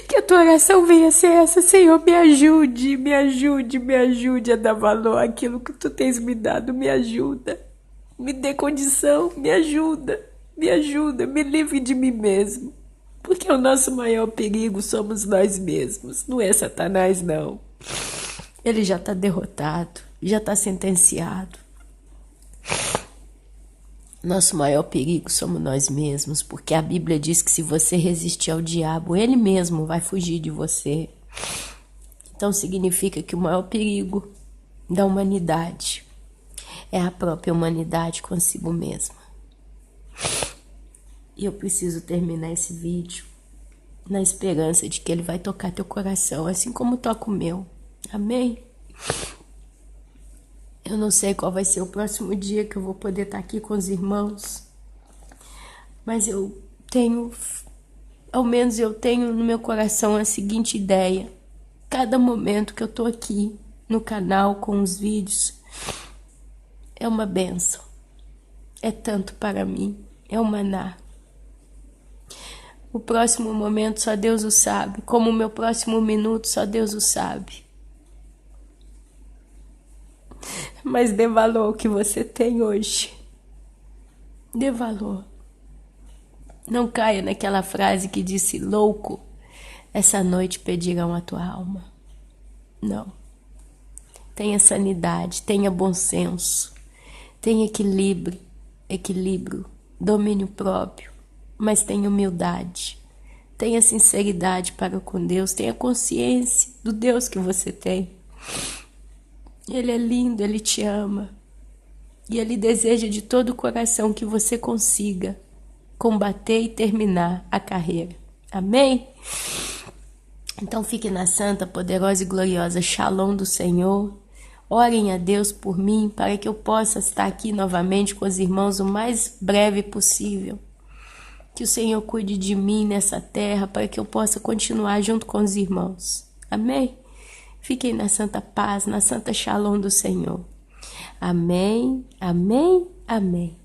Que a tua oração venha ser essa: Senhor, me ajude, me ajude, me ajude a dar valor àquilo que tu tens me dado, me ajuda. Me dê condição, me ajuda, me livre de mim mesmo. Porque o nosso maior perigo somos nós mesmos, não é Satanás, não. Ele já está derrotado, já está sentenciado. Nosso maior perigo somos nós mesmos, porque a Bíblia diz que se você resistir ao diabo, ele mesmo vai fugir de você. Então significa que o maior perigo da humanidade é a própria humanidade consigo mesma. E eu preciso terminar esse vídeo na esperança de que ele vai tocar teu coração, assim como toca o meu. Amém? Eu não sei qual vai ser o próximo dia que eu vou poder estar aqui com os irmãos, mas eu tenho, ao menos eu tenho no meu coração a seguinte ideia: cada momento que eu tô aqui no canal com os vídeos é uma bênção, é tanto para mim, é um maná. O próximo momento só Deus o sabe, como o meu próximo minuto só Deus o sabe. Mas dê valor ao que você tem hoje. Dê valor. Não caia naquela frase que disse: louco, essa noite pedirão a tua alma. Não. Tenha sanidade, tenha bom senso, tenha equilíbrio, domínio próprio, mas tenha humildade, tenha sinceridade para com Deus, tenha consciência do Deus que você tem. Ele é lindo, Ele te ama e Ele deseja de todo o coração que você consiga combater e terminar a carreira. Amém? Então fique na santa, poderosa e gloriosa Shalom do Senhor. Orem a Deus por mim, para que eu possa estar aqui novamente com os irmãos o mais breve possível. Que o Senhor cuide de mim nessa terra, para que eu possa continuar junto com os irmãos. Amém? Fiquem na santa paz, na santa Shalom do Senhor. Amém, amém, amém.